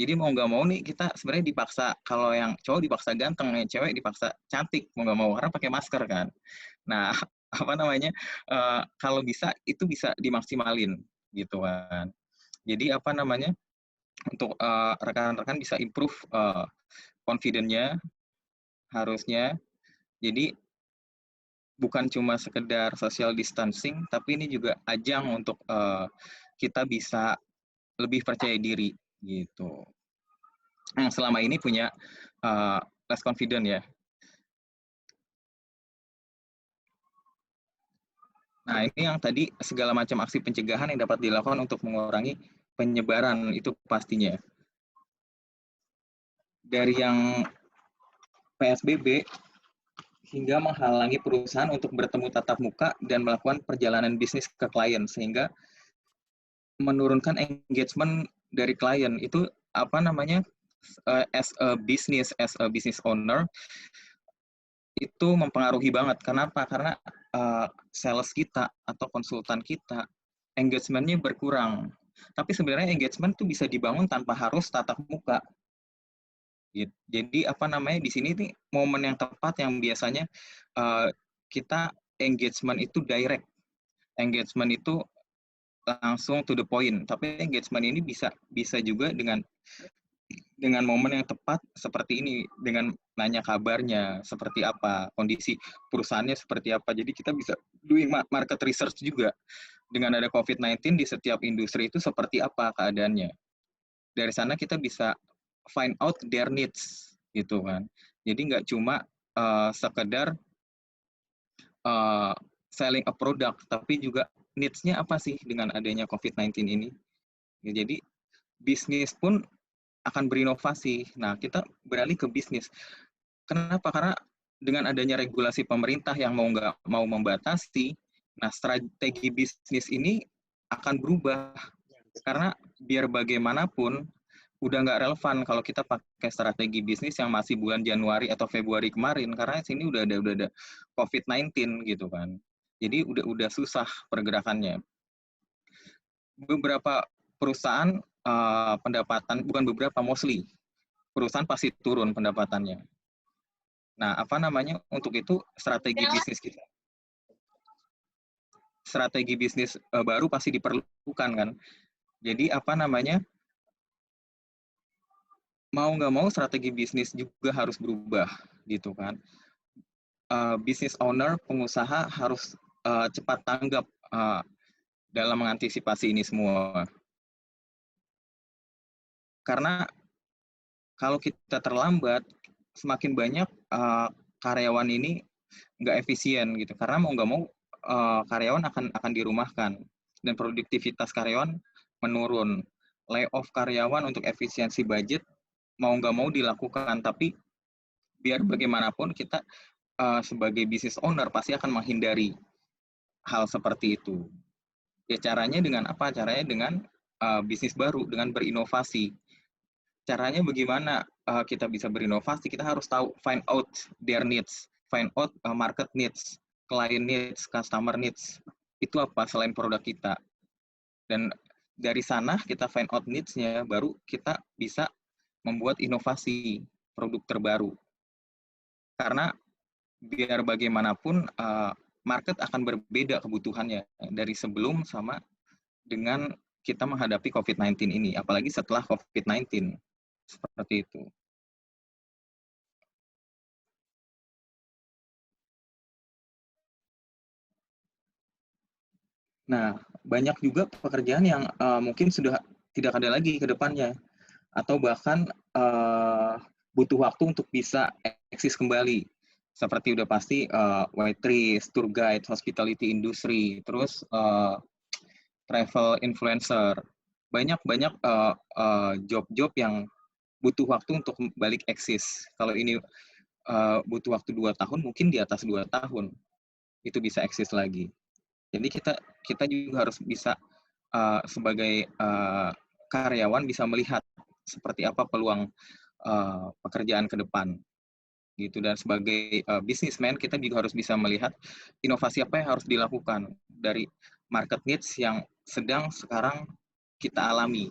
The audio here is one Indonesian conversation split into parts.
Jadi mau nggak mau nih kita sebenarnya dipaksa, kalau yang cowok dipaksa ganteng, yang cewek dipaksa cantik, mau nggak mau karena pakai masker kan. Nah, apa namanya, kalau bisa itu bisa dimaksimalin gitu kan. Jadi apa namanya, untuk rekan-rekan bisa improve confident-nya harusnya. Jadi bukan cuma sekedar social distancing, tapi ini juga ajang untuk kita bisa lebih percaya diri gitu. Yang selama ini punya less confident ya. Nah, ini yang tadi segala macam aksi pencegahan yang dapat dilakukan untuk mengurangi penyebaran itu pastinya. Dari yang PSBB hingga menghalangi perusahaan untuk bertemu tatap muka dan melakukan perjalanan bisnis ke klien, sehingga menurunkan engagement dari klien. Itu apa namanya, as a business owner, itu mempengaruhi banget. Kenapa? Karena sales kita atau konsultan kita engagement-nya berkurang. Tapi sebenarnya engagement itu bisa dibangun tanpa harus tatap muka. Jadi apa namanya, di sini nih momen yang tepat yang biasanya kita engagement itu direct. Engagement itu langsung to the point. Tapi engagement ini bisa juga dengan momen yang tepat seperti ini, dengan nanya kabarnya seperti apa, kondisi perusahaannya seperti apa. Jadi kita bisa doing market research juga. Dengan ada COVID-19 di setiap industri itu seperti apa keadaannya. Dari sana kita bisa find out their needs gitu kan. Jadi nggak cuma sekedar selling a product, tapi juga needs-nya apa sih dengan adanya COVID-19 ini. Ya, jadi bisnis pun akan berinovasi. Nah, kita beralih ke bisnis. Kenapa? Karena dengan adanya regulasi pemerintah yang mau nggak mau membatasi, nah strategi bisnis ini akan berubah. Karena biar bagaimanapun, udah nggak relevan kalau kita pakai strategi bisnis yang masih bulan Januari atau Februari kemarin, karena sini udah ada COVID-19 gitu kan. Jadi udah susah pergerakannya. Beberapa perusahaan pendapatan, bukan beberapa, mostly perusahaan pasti turun pendapatannya. Nah, apa namanya, untuk itu strategi bisnis baru pasti diperlukan kan. Jadi apa namanya, mau nggak mau strategi bisnis juga harus berubah gitu kan. Business owner, pengusaha harus cepat tanggap dalam mengantisipasi ini semua. Karena kalau kita terlambat, semakin banyak karyawan ini nggak efisien gitu. Karena mau nggak mau karyawan akan dirumahkan dan produktivitas karyawan menurun. Layoff karyawan untuk efisiensi budget mau nggak mau dilakukan, tapi biar bagaimanapun kita sebagai business owner pasti akan menghindari hal seperti itu. Ya caranya dengan apa? Caranya dengan bisnis baru, dengan berinovasi. Caranya bagaimana kita bisa berinovasi? Kita harus tahu, find out their needs, find out market needs, client needs, customer needs. Itu apa selain produk kita? Dan dari sana kita find out needs-nya, baru kita bisa membuat inovasi produk terbaru. Karena biar bagaimanapun market akan berbeda kebutuhannya dari sebelum sama dengan kita menghadapi COVID-19 ini, apalagi setelah COVID-19. Seperti itu. Nah, banyak juga pekerjaan yang mungkin sudah tidak ada lagi ke depannya, atau bahkan butuh waktu untuk bisa eksis kembali. Seperti udah pasti waitress, tour guide, hospitality industry, terus travel influencer. Banyak job-job yang butuh waktu untuk balik eksis. Kalau ini butuh waktu 2 tahun, mungkin di atas 2 tahun itu bisa eksis lagi. Jadi kita juga harus bisa sebagai karyawan bisa melihat seperti apa peluang pekerjaan ke depan gitu. Dan sebagai businessman kita juga harus bisa melihat inovasi apa yang harus dilakukan dari market needs yang sedang sekarang kita alami,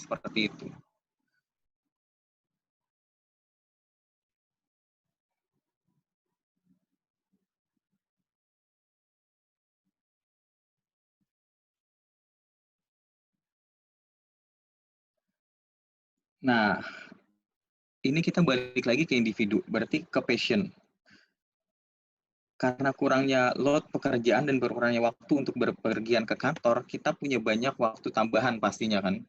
seperti itu. Nah, ini kita balik lagi ke individu, berarti ke passion. Karena kurangnya load pekerjaan dan berkurangnya waktu untuk berpergian ke kantor, kita punya banyak waktu tambahan pastinya kan.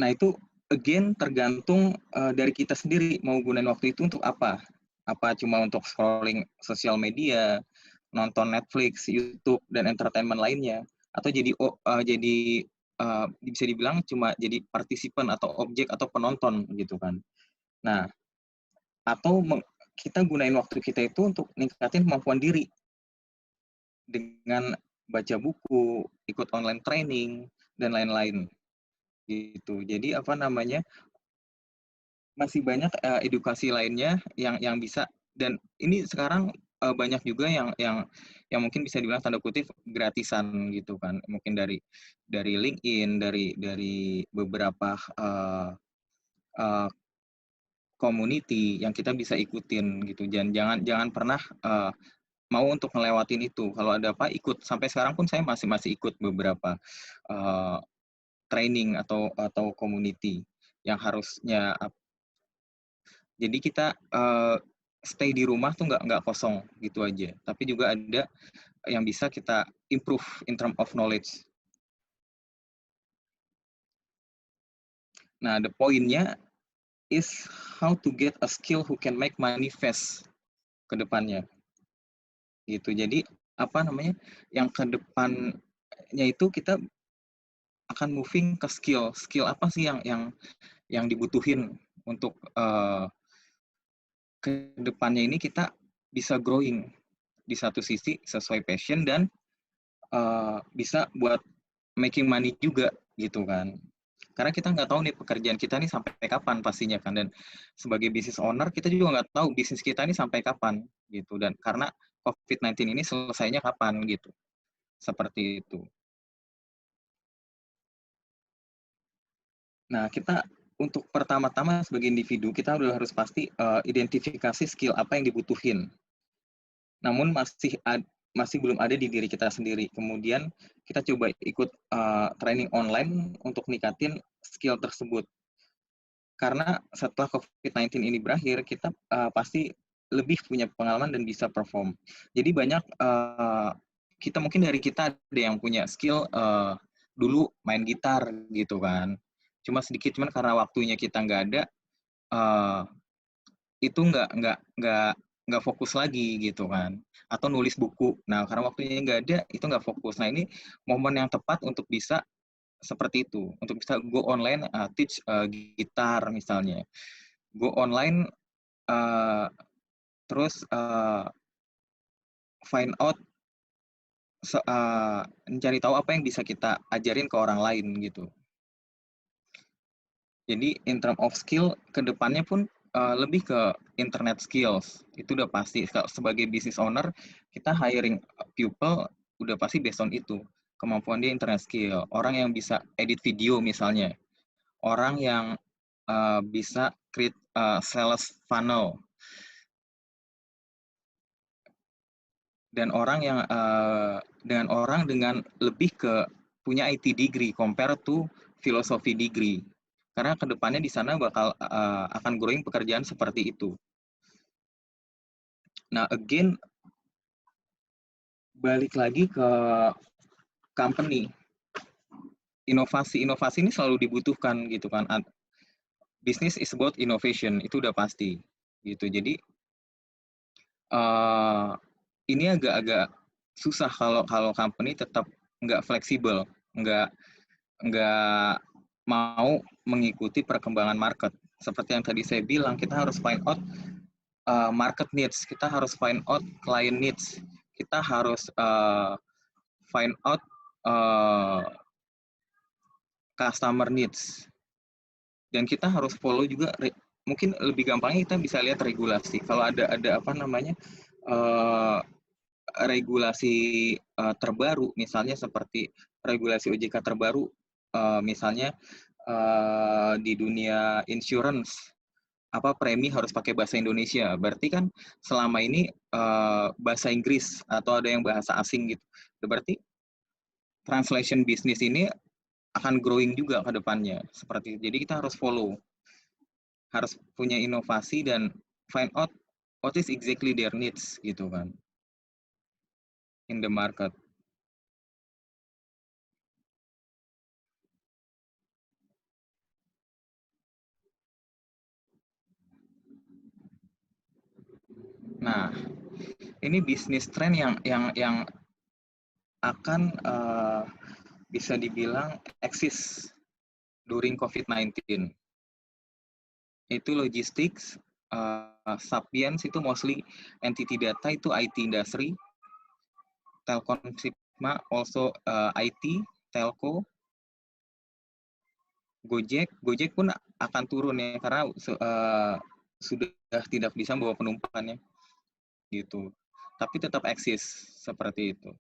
Nah itu again tergantung dari kita sendiri mau gunain waktu itu untuk apa. Apa cuma untuk scrolling sosial media, nonton Netflix, YouTube, dan entertainment lainnya, atau jadi bisa dibilang cuma jadi partisipan atau objek atau penonton gitu kan. Nah, atau kita gunain waktu kita itu untuk ningkatin kemampuan diri dengan baca buku, ikut online training, dan lain-lain gitu. Jadi apa namanya, masih banyak edukasi lainnya yang bisa, dan ini sekarang banyak juga yang mungkin bisa dibilang tanda kutip gratisan gitu kan, mungkin dari LinkedIn, dari beberapa community yang kita bisa ikutin gitu. Jangan pernah mau untuk ngelewatin itu. Kalau ada apa ikut. Sampai sekarang pun saya masih ikut beberapa uh, training atau community yang harusnya. Jadi kita stay di rumah tuh nggak kosong gitu aja. Tapi juga ada yang bisa kita improve in term of knowledge. Nah, the pointnya is how to get a skill who can make money fast ke depannya. Gitu. Jadi apa namanya? Yang ke depannya itu kita akan moving ke skill. Skill apa sih yang dibutuhin untuk ke depannya ini kita bisa growing di satu sisi sesuai passion dan bisa buat making money juga gitu kan. Karena kita nggak tahu nih pekerjaan kita nih sampai kapan pastinya kan, dan sebagai business owner kita juga nggak tahu bisnis kita nih sampai kapan gitu, dan karena COVID-19 ini selesainya kapan gitu. Seperti itu. Nah, kita untuk pertama-tama sebagai individu kita udah harus pasti identifikasi skill apa yang dibutuhin. Namun masih belum ada di diri kita sendiri. Kemudian kita coba ikut training online untuk ningkatin skill tersebut. Karena setelah COVID-19 ini berakhir, kita pasti lebih punya pengalaman dan bisa perform. Jadi banyak kita mungkin dari kita ada yang punya skill dulu main gitar gitu kan. Cuma sedikit, cuman karena waktunya kita nggak ada, uh, itu nggak fokus lagi gitu kan, atau nulis buku. Nah karena waktunya nggak ada itu nggak fokus. Nah ini momen yang tepat untuk bisa seperti itu, untuk bisa go online teach gitar misalnya, go online uh, terus find out mencari tahu apa yang bisa kita ajarin ke orang lain gitu. Jadi in term of skill, kedepannya pun lebih ke internet skills. Itu udah pasti. Sebagai business owner, kita hiring people udah pasti based on itu. Kemampuan dia internet skill. Orang yang bisa edit video misalnya. Orang yang bisa create sales funnel. Dan orang dengan lebih ke punya IT degree compare to philosophy degree. Karena kedepannya di sana bakal akan growing pekerjaan seperti itu. Nah, again, balik lagi ke company. Inovasi ini selalu dibutuhkan gitu kan. Business is about innovation, itu udah pasti. Gitu. Jadi, ini agak-agak susah kalau company tetap nggak fleksibel, nggak mau mengikuti perkembangan market. Seperti yang tadi saya bilang, kita harus find out market needs, kita harus find out client needs, kita harus find out customer needs, dan kita harus follow juga. Mungkin lebih gampangnya kita bisa lihat regulasi. Kalau ada apa namanya regulasi terbaru, misalnya seperti regulasi OJK terbaru, misalnya di dunia insurance, apa premi harus pakai bahasa Indonesia. Berarti kan selama ini bahasa Inggris atau ada yang bahasa asing gitu. Berarti translation bisnis ini akan growing juga ke depannya seperti itu. Jadi kita harus follow, harus punya inovasi dan find out what is exactly their needs gitu kan in the market. Nah, ini bisnis trend yang akan bisa dibilang eksis during COVID-19. Itu logistics, Sapiens itu mostly entity data itu IT industry, Telkom Sigma also IT, telco, Gojek pun akan turun ya karena sudah tidak bisa membawa penumpangnya gitu. Tapi tetap eksis seperti itu.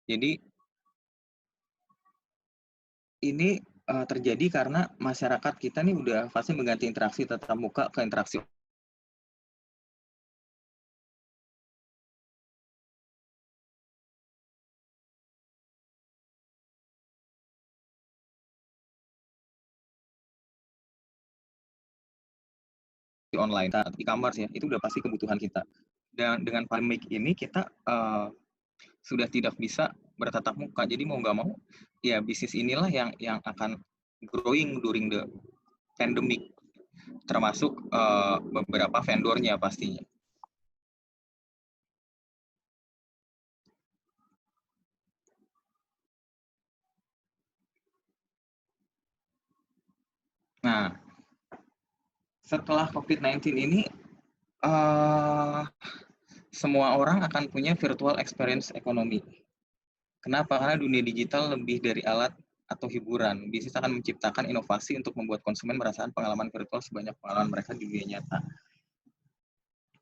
Jadi ini terjadi karena masyarakat kita nih udah pasti mengganti interaksi tatap muka ke interaksi online, e-commerce ya, itu udah pasti kebutuhan kita. Dan dengan pandemik ini kita sudah tidak bisa bertatap muka, jadi mau nggak mau ya bisnis inilah yang akan growing during the pandemic, termasuk beberapa vendornya pastinya. Nah, setelah COVID-19 ini semua orang akan punya virtual experience ekonomi. Kenapa? Karena dunia digital lebih dari alat atau hiburan. Bisnis akan menciptakan inovasi untuk membuat konsumen merasakan pengalaman virtual sebanyak pengalaman mereka di dunia nyata.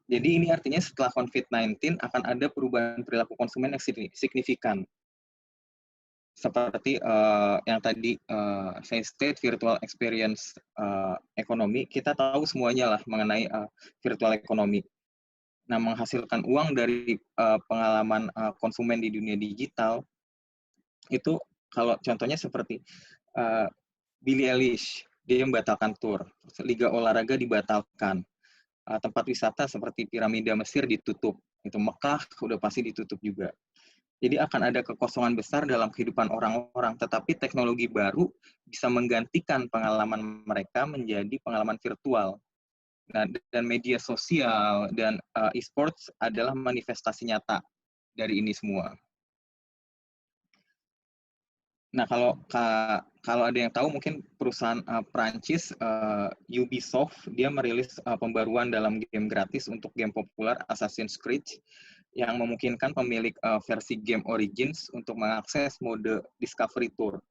Jadi ini artinya setelah COVID-19 akan ada perubahan perilaku konsumen yang signifikan. Seperti yang tadi saya state virtual experience ekonomi, kita tahu semuanya lah mengenai virtual ekonomi. Nah, menghasilkan uang dari pengalaman konsumen di dunia digital itu kalau contohnya seperti Billie Eilish, dia membatalkan tour, liga olahraga dibatalkan, tempat wisata seperti piramida Mesir ditutup, itu Mekah udah pasti ditutup juga. Jadi akan ada kekosongan besar dalam kehidupan orang-orang, tetapi teknologi baru bisa menggantikan pengalaman mereka menjadi pengalaman virtual. Nah, dan media sosial dan e-sports adalah manifestasi nyata dari ini semua. Nah, kalau ada yang tahu mungkin perusahaan Prancis Ubisoft dia merilis pembaruan dalam game gratis untuk game populer Assassin's Creed yang memungkinkan pemilik versi game Origins untuk mengakses mode Discovery Tour.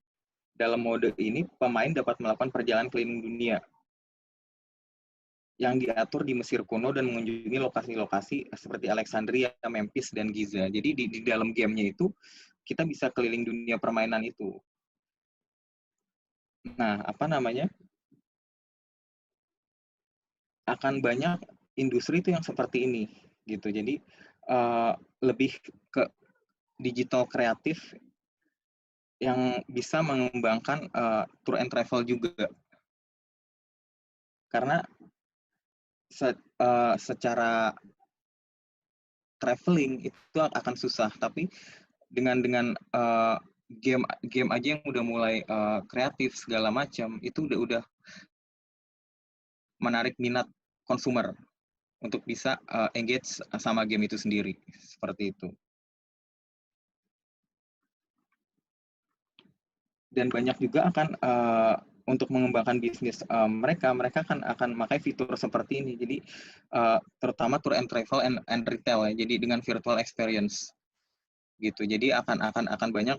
Dalam mode ini, pemain dapat melakukan perjalanan keliling dunia yang diatur di Mesir kuno dan mengunjungi lokasi-lokasi seperti Alexandria, Memphis, dan Giza. Jadi di dalam gamenya itu kita bisa keliling dunia permainan itu. Nah, apa namanya? Akan banyak industri itu yang seperti ini, gitu. Jadi lebih ke digital kreatif yang bisa mengembangkan tour and travel juga. Karena secara traveling itu akan susah, tapi dengan game aja yang udah mulai kreatif segala macam itu udah menarik minat konsumer untuk bisa engage sama game itu sendiri seperti itu. Dan banyak juga akan untuk mengembangkan bisnis mereka akan memakai fitur seperti ini. Jadi terutama tour and travel and retail ya. Jadi dengan virtual experience gitu. Jadi akan banyak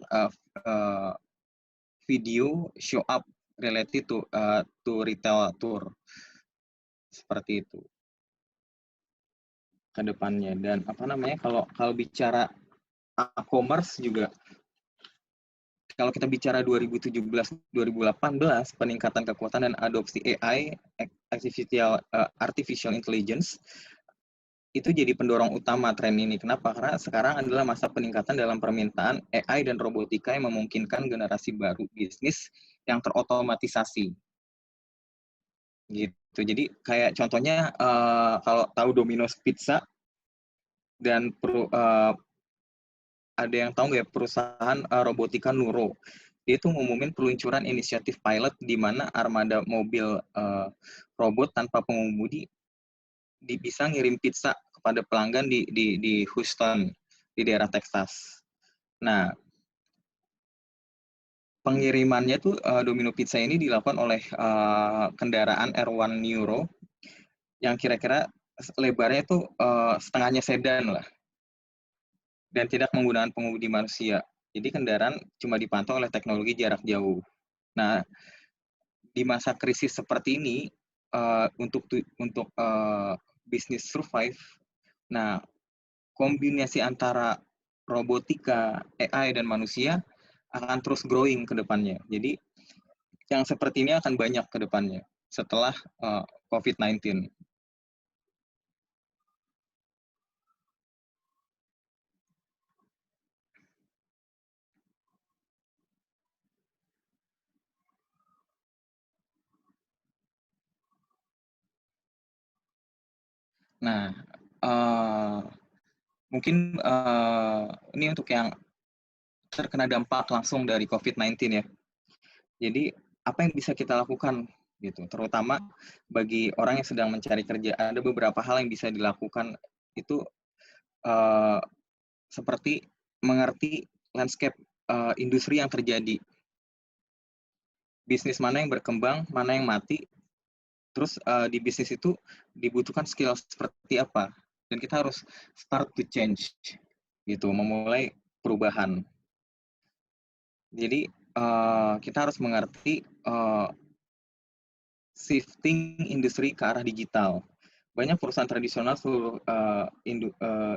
video show up related to retail tour seperti itu ke depannya. Dan apa namanya kalau bicara e-commerce juga, kalau kita bicara 2017-2018 peningkatan kekuatan dan adopsi AI artificial intelligence itu jadi pendorong utama tren ini. Kenapa? Karena sekarang adalah masa peningkatan dalam permintaan AI dan robotika yang memungkinkan generasi baru bisnis yang terotomatisasi. Gitu. Jadi kayak contohnya kalau tahu Domino's Pizza dan ada yang tahu nggak perusahaan robotika Nuro. Dia itu ngumumin peluncuran inisiatif pilot di mana armada mobil robot tanpa pengemudi bisa ngirim pizza kepada pelanggan di Houston, di daerah Texas. Nah, pengirimannya tuh Domino Pizza ini dilakukan oleh kendaraan R1 Nuro yang kira-kira lebarnya tuh setengahnya sedan lah dan tidak menggunakan pengemudi manusia. Jadi kendaraan cuma dipantau oleh teknologi jarak jauh. Nah, di masa krisis seperti ini untuk bisnis survive, nah kombinasi antara robotika, AI dan manusia akan terus growing ke depannya. Jadi yang seperti ini akan banyak ke depannya setelah COVID-19. Nah, mungkin ini untuk yang terkena dampak langsung dari COVID-19 ya. Jadi apa yang bisa kita lakukan gitu, terutama bagi orang yang sedang mencari kerja, ada beberapa hal yang bisa dilakukan itu seperti mengerti landscape industri yang terjadi, bisnis mana yang berkembang, mana yang mati, terus di bisnis itu dibutuhkan skill seperti apa, dan kita harus start to change gitu, memulai perubahan. Jadi kita harus mengerti shifting industri ke arah digital. Banyak perusahaan tradisional seluruh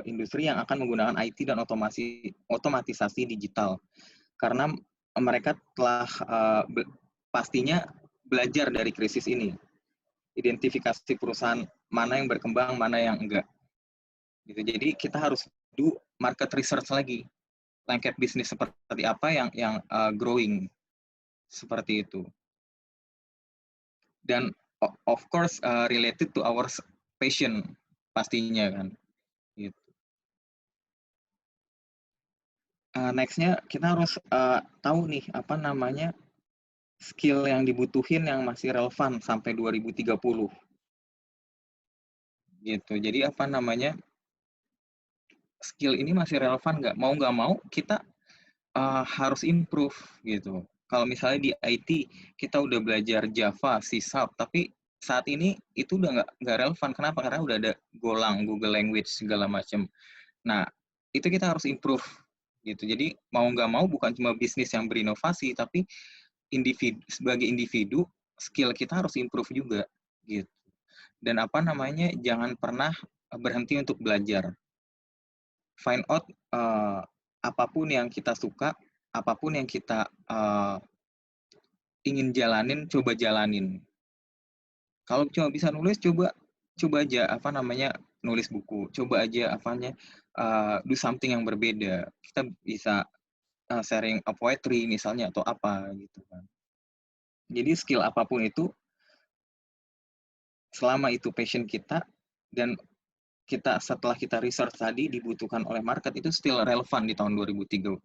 industri yang akan menggunakan IT dan otomatisasi digital karena mereka telah pastinya belajar dari krisis ini, identifikasi perusahaan mana yang berkembang, mana yang enggak. Gitu. Jadi kita harus do market research lagi, landscape bisnis seperti apa yang growing seperti itu. Dan of course related to our passion pastinya kan. Gitu. Nextnya kita harus tahu nih apa namanya skill yang dibutuhin yang masih relevan sampai 2030 gitu. Jadi apa namanya skill ini masih relevan nggak mau kita harus improve gitu. Kalau misalnya di IT kita udah belajar Java, C#, tapi saat ini itu udah nggak relevan. Kenapa? Karena udah ada Golang, Google Language segala macam. Nah itu kita harus improve gitu. Jadi mau nggak mau bukan cuma bisnis yang berinovasi, tapi sebagai individu skill kita harus improve juga gitu. Dan apa namanya jangan pernah berhenti untuk belajar. Find out apapun yang kita suka, apapun yang kita ingin jalanin, coba jalanin. Kalau cuma bisa nulis, coba aja apa namanya nulis buku, coba aja apanya do something yang berbeda. Kita bisa sharing a poetry misalnya atau apa gitu kan. Jadi skill apapun itu, selama itu passion kita dan setelah kita research tadi dibutuhkan oleh market itu still relevan di tahun 2030.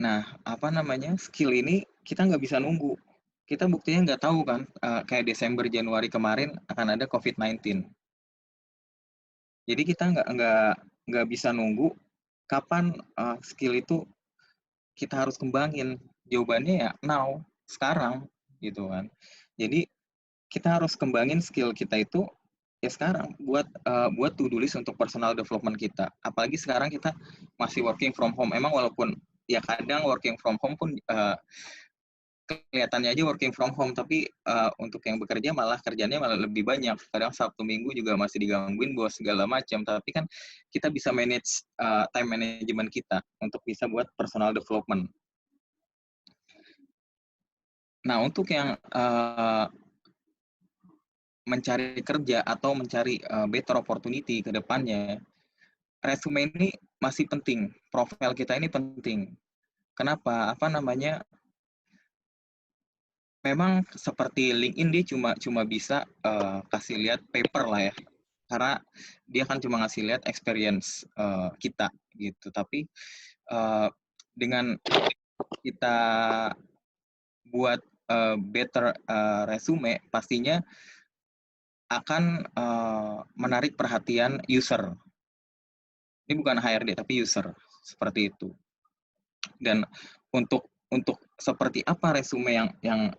Nah, apa namanya, skill ini kita nggak bisa nunggu. Kita buktinya nggak tahu kan, kayak Desember, Januari kemarin akan ada COVID-19. Jadi kita nggak bisa nunggu kapan skill itu kita harus kembangin. Jawabannya ya now, sekarang, gitu kan. Jadi kita harus kembangin skill kita itu ya sekarang buat to-do list untuk personal development kita. Apalagi sekarang kita masih working from home. Emang walaupun ya kadang working from home pun kelihatannya aja working from home, tapi untuk yang bekerja malah kerjanya malah lebih banyak. Kadang Sabtu Minggu juga masih digangguin bos segala macam. Tapi kan kita bisa manage time management kita untuk bisa buat personal development. Nah, untuk yang mencari kerja atau mencari better opportunity ke depannya, resume ini masih penting, profil kita ini penting. Kenapa? Apa namanya? Memang seperti LinkedIn dia cuma bisa kasih lihat paper lah ya, karena dia kan cuma ngasih lihat experience kita gitu. Tapi dengan kita buat better resume, pastinya akan menarik perhatian user. Ini bukan HRD tapi user, seperti itu. Dan untuk seperti apa resume yang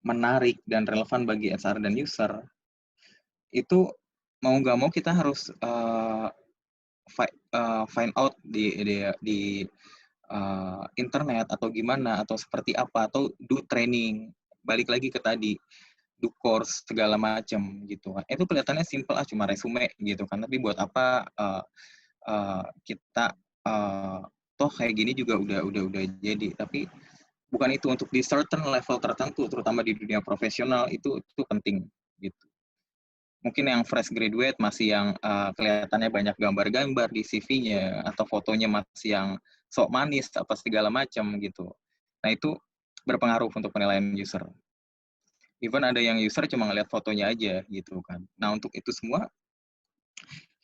menarik dan relevan bagi HR dan user, itu mau nggak mau kita harus find out di internet atau gimana, atau seperti apa, atau do training, balik lagi ke tadi, do course segala macam gitu kan. Itu kelihatannya simple cuma resume gitu kan, tapi buat apa kita toh kayak gini juga udah jadi. Tapi bukan itu, untuk di certain level tertentu, terutama di dunia profesional itu penting gitu. Mungkin yang fresh graduate masih yang kelihatannya banyak gambar-gambar di CV-nya, atau fotonya masih yang sok manis apa segala macam gitu. Nah itu berpengaruh untuk penilaian user. Even ada yang user cuma ngeliat fotonya aja gitu kan. Nah untuk itu semua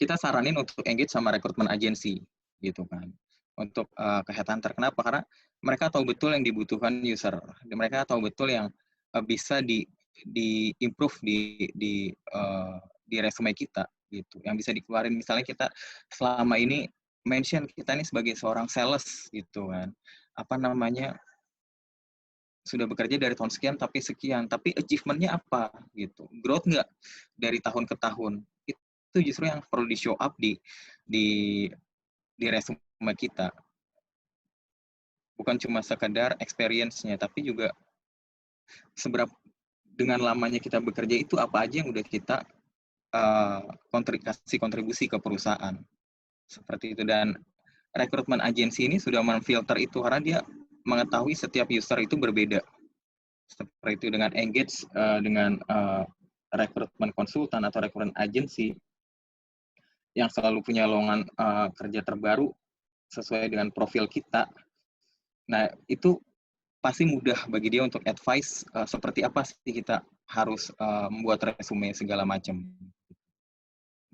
kita saranin untuk engage sama rekrutmen agency gitu kan, untuk ke headhunter. Kenapa? Karena mereka tahu betul yang dibutuhkan user, mereka tahu betul yang bisa di improve di resume kita gitu, yang bisa dikeluarin. Misalnya kita selama ini mention kita ini sebagai seorang sales gitu kan, apa namanya, sudah bekerja dari tahun sekian tapi sekian, tapi achievement-nya apa gitu, growth nggak dari tahun ke tahun. Itu justru yang perlu di show up di di resume kita, bukan cuma sekedar experience-nya, tapi juga seberapa dengan lamanya kita bekerja itu apa aja yang udah kita kontribusi ke perusahaan, seperti itu. Dan rekrutmen agensi ini sudah memfilter itu, karena dia mengetahui setiap user itu berbeda, seperti itu. Dengan engage dengan rekrutmen konsultan atau rekrutmen agensi yang selalu punya lowongan kerja terbaru sesuai dengan profil kita. Nah, itu pasti mudah bagi dia untuk advice seperti apa sih kita harus membuat resume segala macam.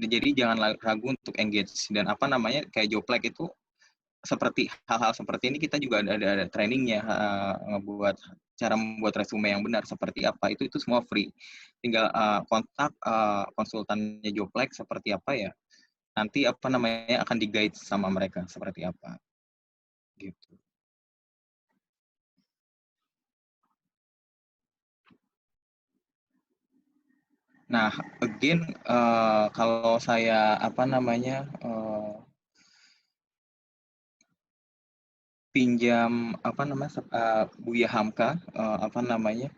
Jadi jangan ragu untuk engage. Dan apa namanya, kayak Joplek itu, seperti hal-hal seperti ini kita juga ada trainingnya, ngebuat cara membuat resume yang benar seperti apa, itu semua free. Tinggal kontak konsultannya Joplek seperti apa ya, nanti apa namanya akan di-guide sama mereka seperti apa gitu. Nah, again, kalau saya apa namanya pinjam apa namanya Buya Hamka, apa namanya,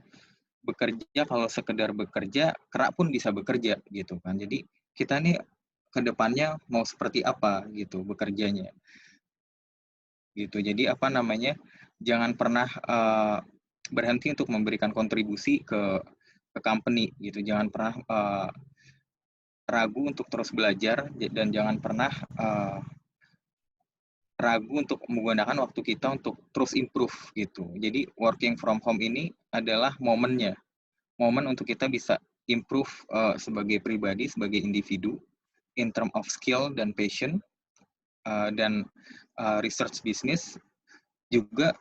bekerja kalau sekedar bekerja, kerak pun bisa bekerja gitu kan. Jadi kita nih ke depannya mau seperti apa gitu bekerjanya gitu. Jadi apa namanya, jangan pernah berhenti untuk memberikan kontribusi ke company gitu. Jangan pernah ragu untuk terus belajar, dan jangan pernah ragu untuk menggunakan waktu kita untuk terus improve gitu. Jadi working from home ini adalah momennya, momen untuk kita bisa improve sebagai pribadi, sebagai individu, in term of skill dan passion, dan research business, juga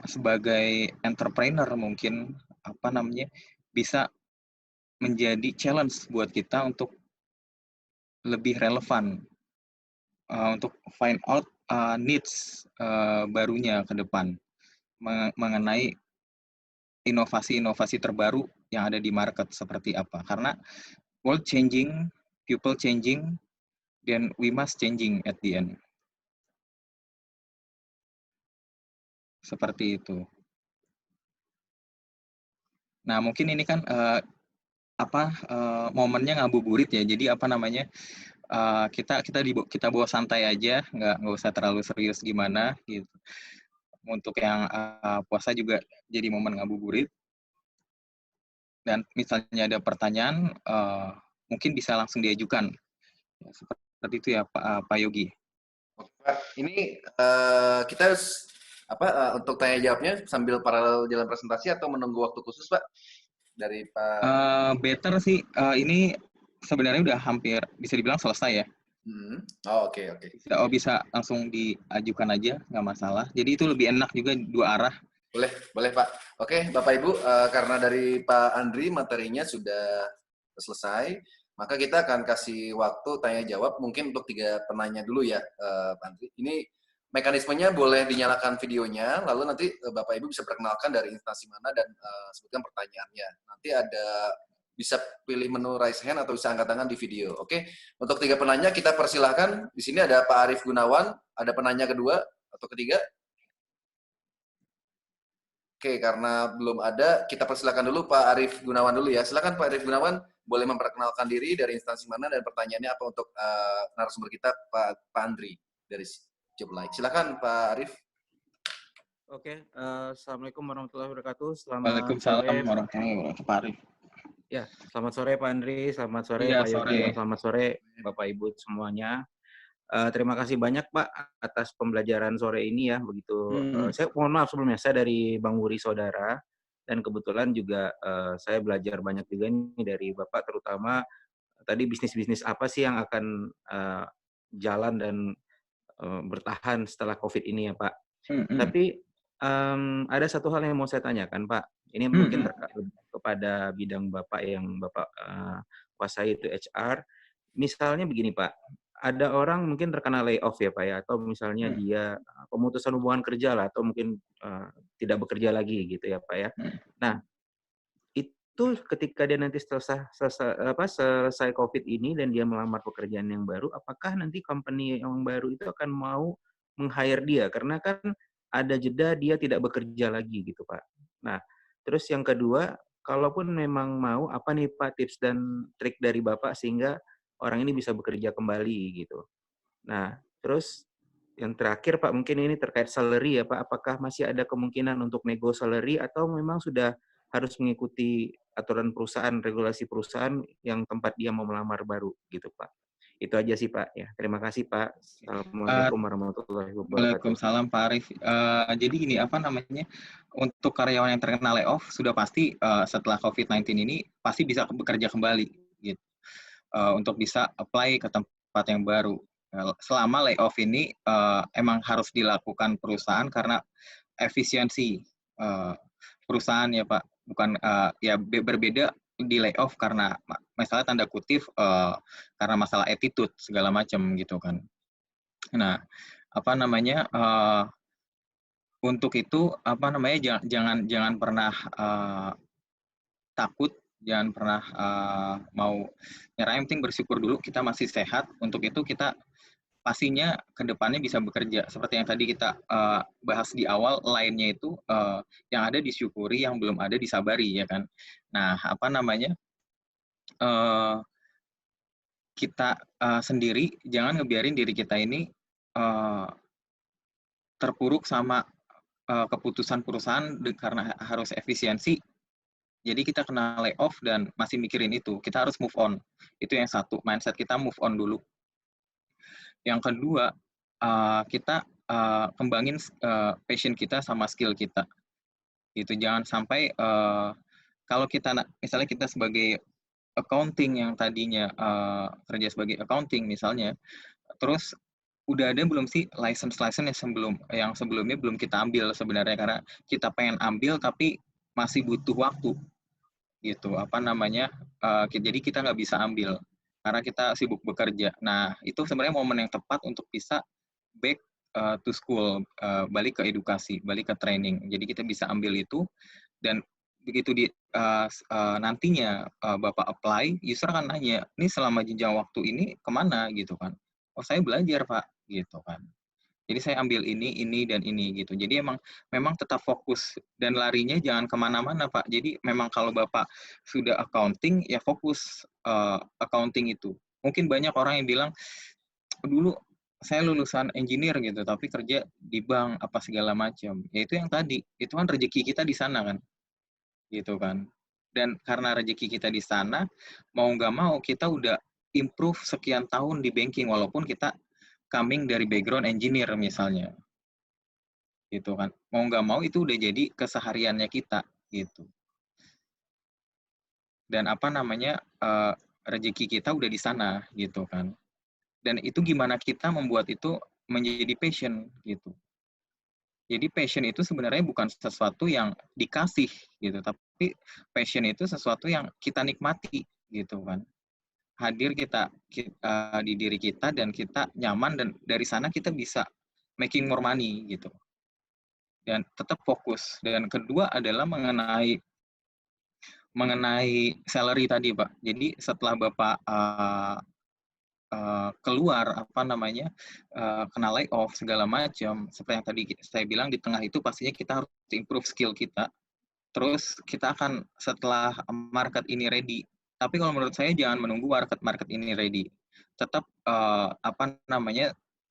sebagai entrepreneur mungkin apa namanya bisa menjadi challenge buat kita untuk lebih relevan, untuk find out needs barunya ke depan mengenai inovasi-inovasi terbaru yang ada di market seperti apa. Karena world changing, people changing, then we must changing at the end. Seperti itu. Nah, mungkin ini kan momennya ngabuburit ya. Jadi apa namanya, kita bawa santai aja, nggak usah terlalu serius gimana gitu. Untuk yang puasa juga jadi momen ngabuburit. dan misalnya ada pertanyaan, mungkin bisa langsung diajukan. Ya, seperti itu ya Pak Yogi. Oke, Pak. Ini kita untuk tanya jawabnya sambil paralel jalan presentasi atau menunggu waktu khusus, Pak? Dari Pak. Better sih, ini sebenarnya udah hampir bisa dibilang selesai ya. Oh, oke, oke. Bisa langsung diajukan aja, nggak masalah. Jadi itu lebih enak juga dua arah. Boleh, boleh Pak. Oke, Bapak Ibu, karena dari Pak Andri materinya sudah selesai, maka kita akan kasih waktu tanya jawab mungkin untuk 3 penanya dulu ya, Pak Andri. Ini mekanismenya boleh dinyalakan videonya, lalu nanti Bapak Ibu bisa perkenalkan dari instansi mana dan sebutkan pertanyaannya. Nanti bisa pilih menu raise hand atau bisa angkat tangan di video. Oke, untuk 3 penanya kita persilahkan. Di sini ada Pak Arief Gunawan, ada penanya kedua atau ketiga. Oke, karena belum ada, kita persilakan dulu Pak Arief Gunawan dulu ya. Silakan Pak Arief Gunawan, boleh memperkenalkan diri dari instansi mana dan pertanyaannya apa untuk narasumber kita Pak Andri dari Job Like. Silakan Pak Arief. Oke, Assalamualaikum warahmatullahi wabarakatuh. Selamat Waalaikumsalam sore. warahmatullahi wabarakatuh, Pak Arief. Ya, selamat sore Pak Andri, selamat sore Iya, Pak Yogi, sore. dan selamat sore Bapak Ibu semuanya. Terima kasih banyak Pak atas pembelajaran sore ini ya. Begitu, saya mohon maaf sebelumnya, saya dari Bang Wuri Saudara, dan kebetulan juga saya belajar banyak juga nih dari Bapak, terutama tadi bisnis-bisnis apa sih yang akan jalan dan bertahan setelah COVID ini ya Pak. Tapi ada satu hal yang mau saya tanyakan Pak. Ini mungkin terkait kepada bidang Bapak yang Bapak kuasai, itu HR. Misalnya begini Pak, ada orang mungkin terkena layoff ya Pak ya, atau misalnya dia pemutusan hubungan kerja lah, atau mungkin tidak bekerja lagi gitu ya Pak ya. Nah, itu ketika dia nanti selesai COVID ini dan dia melamar pekerjaan yang baru, apakah nanti company yang baru itu akan mau meng-hire dia? Karena kan ada jeda dia tidak bekerja lagi gitu Pak. Nah, terus yang kedua, kalaupun memang mau, apa nih Pak tips dan trik dari Bapak sehingga orang ini bisa bekerja kembali gitu. Nah, terus yang terakhir Pak, mungkin ini terkait salary ya Pak, apakah masih ada kemungkinan untuk nego salary atau memang sudah harus mengikuti aturan perusahaan, regulasi perusahaan yang tempat dia mau melamar baru gitu Pak. Itu aja sih Pak ya. Terima kasih Pak. Assalamualaikum warahmatullahi wabarakatuh. Waalaikumsalam Pak Arief. Jadi gini, apa namanya, untuk karyawan yang terkena layoff sudah pasti setelah COVID-19 ini pasti bisa bekerja kembali gitu. Untuk bisa apply ke tempat yang baru. Selama layoff ini emang harus dilakukan perusahaan karena efisiensi perusahaan ya Pak, bukan ya berbeda di layoff karena misalnya tanda kutip karena masalah attitude segala macam gitu kan. Nah, apa namanya, untuk itu apa namanya, jangan pernah takut, jangan pernah mau nyerah, yang penting bersyukur dulu kita masih sehat. Untuk itu kita pastinya ke depannya bisa bekerja. Seperti yang tadi kita bahas di awal, lainnya itu yang ada disyukuri, yang belum ada disabari, ya kan. Nah, apa namanya, kita sendiri jangan ngebiarin diri kita ini terpuruk sama keputusan perusahaan karena harus efisiensi. Jadi kita kena layoff dan masih mikirin itu. Kita harus move on. Itu yang satu, mindset kita move on dulu. Yang kedua, kita kembangin passion kita sama skill kita. Gitu. Jangan sampai kalau kita misalnya kita sebagai accounting yang tadinya kerja sebagai accounting misalnya, terus udah ada belum sih license yang sebelumnya belum kita ambil sebenarnya, karena kita pengen ambil tapi masih butuh waktu gitu, apa namanya, jadi kita nggak bisa ambil karena kita sibuk bekerja. Nah, itu sebenarnya momen yang tepat untuk bisa back to school, balik ke edukasi, balik ke training. Jadi kita bisa ambil itu, dan begitu nantinya Bapak apply, user akan nanya, "Ini selama jenjang waktu ini kemana?" Gitu kan. "Oh, saya belajar, Pak." Gitu kan. Jadi saya ambil ini, dan ini gitu. Jadi memang tetap fokus dan larinya jangan kemana-mana Pak. Jadi memang kalau Bapak sudah accounting, ya fokus accounting itu. Mungkin banyak orang yang bilang, dulu saya lulusan engineer gitu, tapi kerja di bank apa segala macam. Ya itu yang tadi, itu kan rezeki kita di sana kan, gitu kan. Dan karena rezeki kita di sana, mau nggak mau kita udah improve sekian tahun di banking, walaupun kita coming dari background engineer misalnya. Gitu kan. Mau nggak mau itu udah jadi kesehariannya kita, gitu. Dan apa namanya, rezeki kita udah di sana, gitu kan. Dan itu gimana kita membuat itu menjadi passion, gitu. Jadi passion itu sebenarnya bukan sesuatu yang dikasih gitu, tapi passion itu sesuatu yang kita nikmati gitu kan. Hadir di diri kita dan kita nyaman dan dari sana kita bisa making more money gitu. Dan tetap fokus. Dan kedua adalah mengenai salary tadi, Pak. Jadi setelah Bapak keluar kena layoff segala macam, seperti yang tadi saya bilang, di tengah itu pastinya kita harus improve skill kita. Terus kita akan setelah market ini ready, tapi kalau menurut saya jangan menunggu market ini ready. Tetap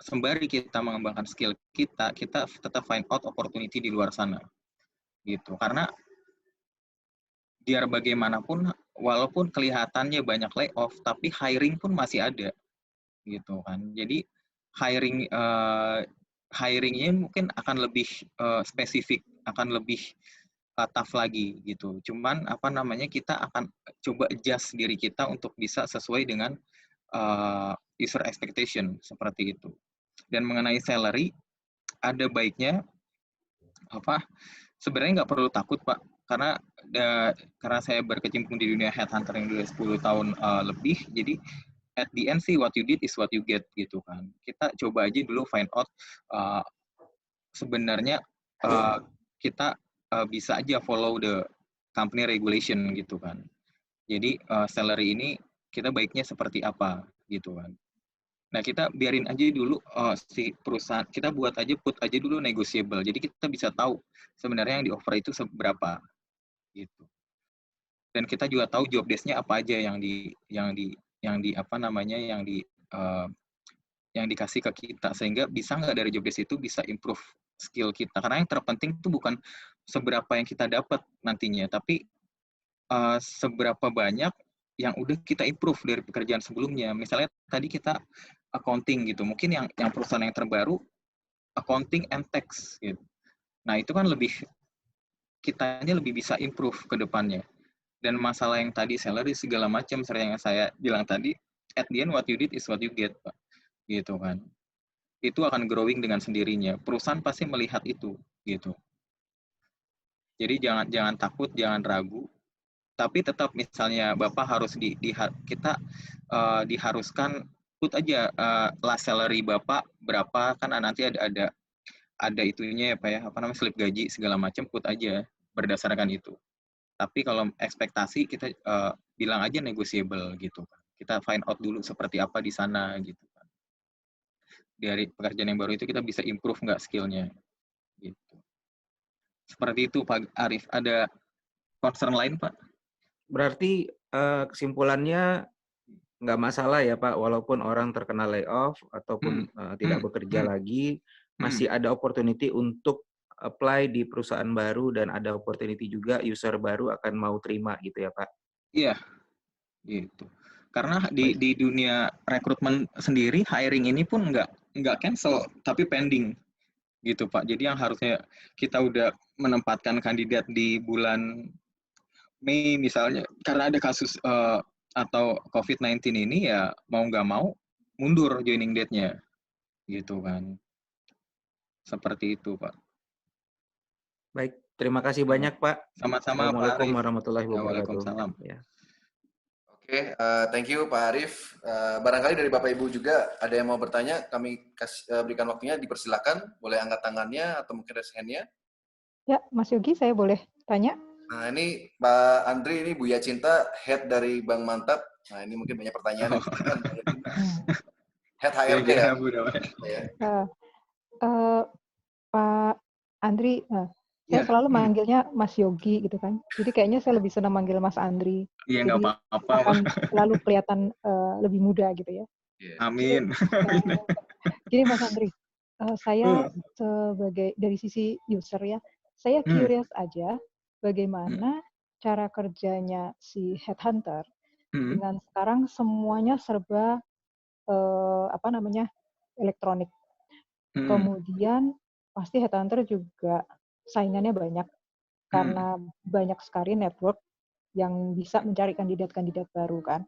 sembari kita mengembangkan skill kita tetap find out opportunity di luar sana gitu. Karena biar bagaimanapun, walaupun kelihatannya banyak layoff, tapi hiring pun masih ada gitu kan. Jadi hiringnya mungkin akan lebih spesifik, akan lebih tough lagi gitu. Cuman kita akan coba adjust diri kita untuk bisa sesuai dengan user expectation seperti itu. Dan mengenai salary, ada baiknya sebenarnya nggak perlu takut, Pak, karena saya berkecimpung di dunia headhunter yang udah 10 tahun lebih, jadi at the end sih what you did is what you get gitu kan. Kita coba aja dulu find out sebenarnya kita bisa aja follow the company regulation gitu kan. Jadi salary ini kita baiknya seperti apa gitu kan. Nah, kita biarin aja dulu si perusahaan, kita put aja dulu negotiable. Jadi kita bisa tahu sebenarnya yang di offer itu seberapa gitu. Dan kita juga tahu job desk-nya apa aja yang dikasih ke kita, sehingga bisa nggak dari job desk itu bisa improve skill kita. Karena yang terpenting itu bukan seberapa yang kita dapat nantinya, tapi seberapa banyak yang udah kita improve dari pekerjaan sebelumnya. Misalnya tadi kita accounting gitu, mungkin yang perusahaan yang terbaru accounting and tax gitu. Nah, itu kan kitanya lebih bisa improve ke depannya. Dan masalah yang tadi salary segala macam, seperti yang saya bilang tadi, at the end what you did is what you get, Pak. Gitu kan. Itu akan growing dengan sendirinya. Perusahaan pasti melihat itu, gitu. Jadi jangan takut, jangan ragu. Tapi tetap misalnya Bapak harus kita diharuskan put aja last salary Bapak berapa, kan nanti ada itunya ya Pak ya, slip gaji segala macam, put aja berdasarkan itu. Tapi kalau ekspektasi kita bilang aja negotiable gitu kan. Kita find out dulu seperti apa di sana gitu kan. Dari pekerjaan yang baru itu kita bisa improve nggak skill-nya gitu. Seperti itu Pak Arif. Ada concern lain Pak? Berarti kesimpulannya nggak masalah ya Pak, walaupun orang terkena layoff ataupun tidak bekerja lagi, masih ada opportunity untuk apply di perusahaan baru dan ada opportunity juga user baru akan mau terima gitu ya Pak? Iya, gitu. Karena di dunia rekrutmen sendiri, hiring ini pun nggak cancel, tapi pending gitu Pak. Jadi yang harusnya kita udah menempatkan kandidat di bulan Mei misalnya, karena ada kasus atau COVID-19 ini, ya mau nggak mau mundur joining date-nya gitu kan. Seperti itu Pak. Baik, terima kasih banyak Pak. Sama-sama Pak Assalamualaikum Arif. warahmatullahi wabarakatuh. Waalaikumsalam. Ya. Oke, thank you Pak Arif. Barangkali dari Bapak Ibu juga ada yang mau bertanya, kami berikan waktunya, dipersilakan. Boleh angkat tangannya atau mungkin raise hand-nya. Ya, Mas Yogi, saya boleh tanya? Nah, ini Pak Andri, ini Buya Cinta, head dari Bank Mantap. Nah, ini mungkin banyak pertanyaan. Head HRD ya? Pak Andri, saya selalu manggilnya Mas Yogi gitu kan. Jadi kayaknya saya lebih senang manggil Mas Andri. Iya, nggak apa-apa. Akan selalu kelihatan lebih muda gitu ya. Amin. Jadi Mas Andri, saya sebagai dari sisi user ya, saya curious aja bagaimana cara kerjanya si headhunter Hmm. dengan sekarang semuanya serba elektronik. Kemudian pasti headhunter juga saingannya banyak karena banyak sekali network yang bisa mencari kandidat-kandidat baru kan.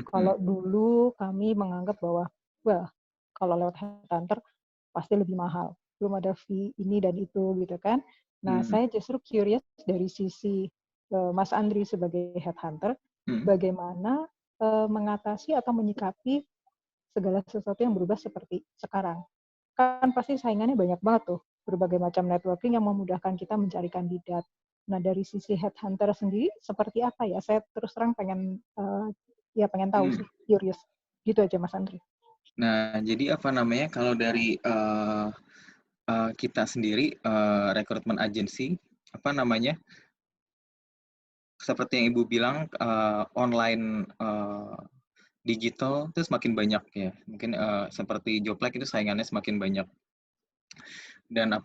Kalau dulu kami menganggap bahwa wah kalau lewat headhunter pasti lebih mahal, belum ada fee ini dan itu gitu kan. Nah, saya justru curious dari sisi Mas Andri sebagai headhunter, bagaimana mengatasi atau menyikapi segala sesuatu yang berubah seperti sekarang. Kan pasti saingannya banyak banget tuh, berbagai macam networking yang memudahkan kita mencari kandidat. Nah, dari sisi headhunter sendiri seperti apa ya? Saya terus terang pengen tahu sih, curious. Gitu aja Mas Andri. Nah, jadi kalau dari kita sendiri rekrutmen agensi, seperti yang Ibu bilang, online digital itu semakin banyak ya. Mungkin seperti Joblek itu saingannya semakin banyak. Dan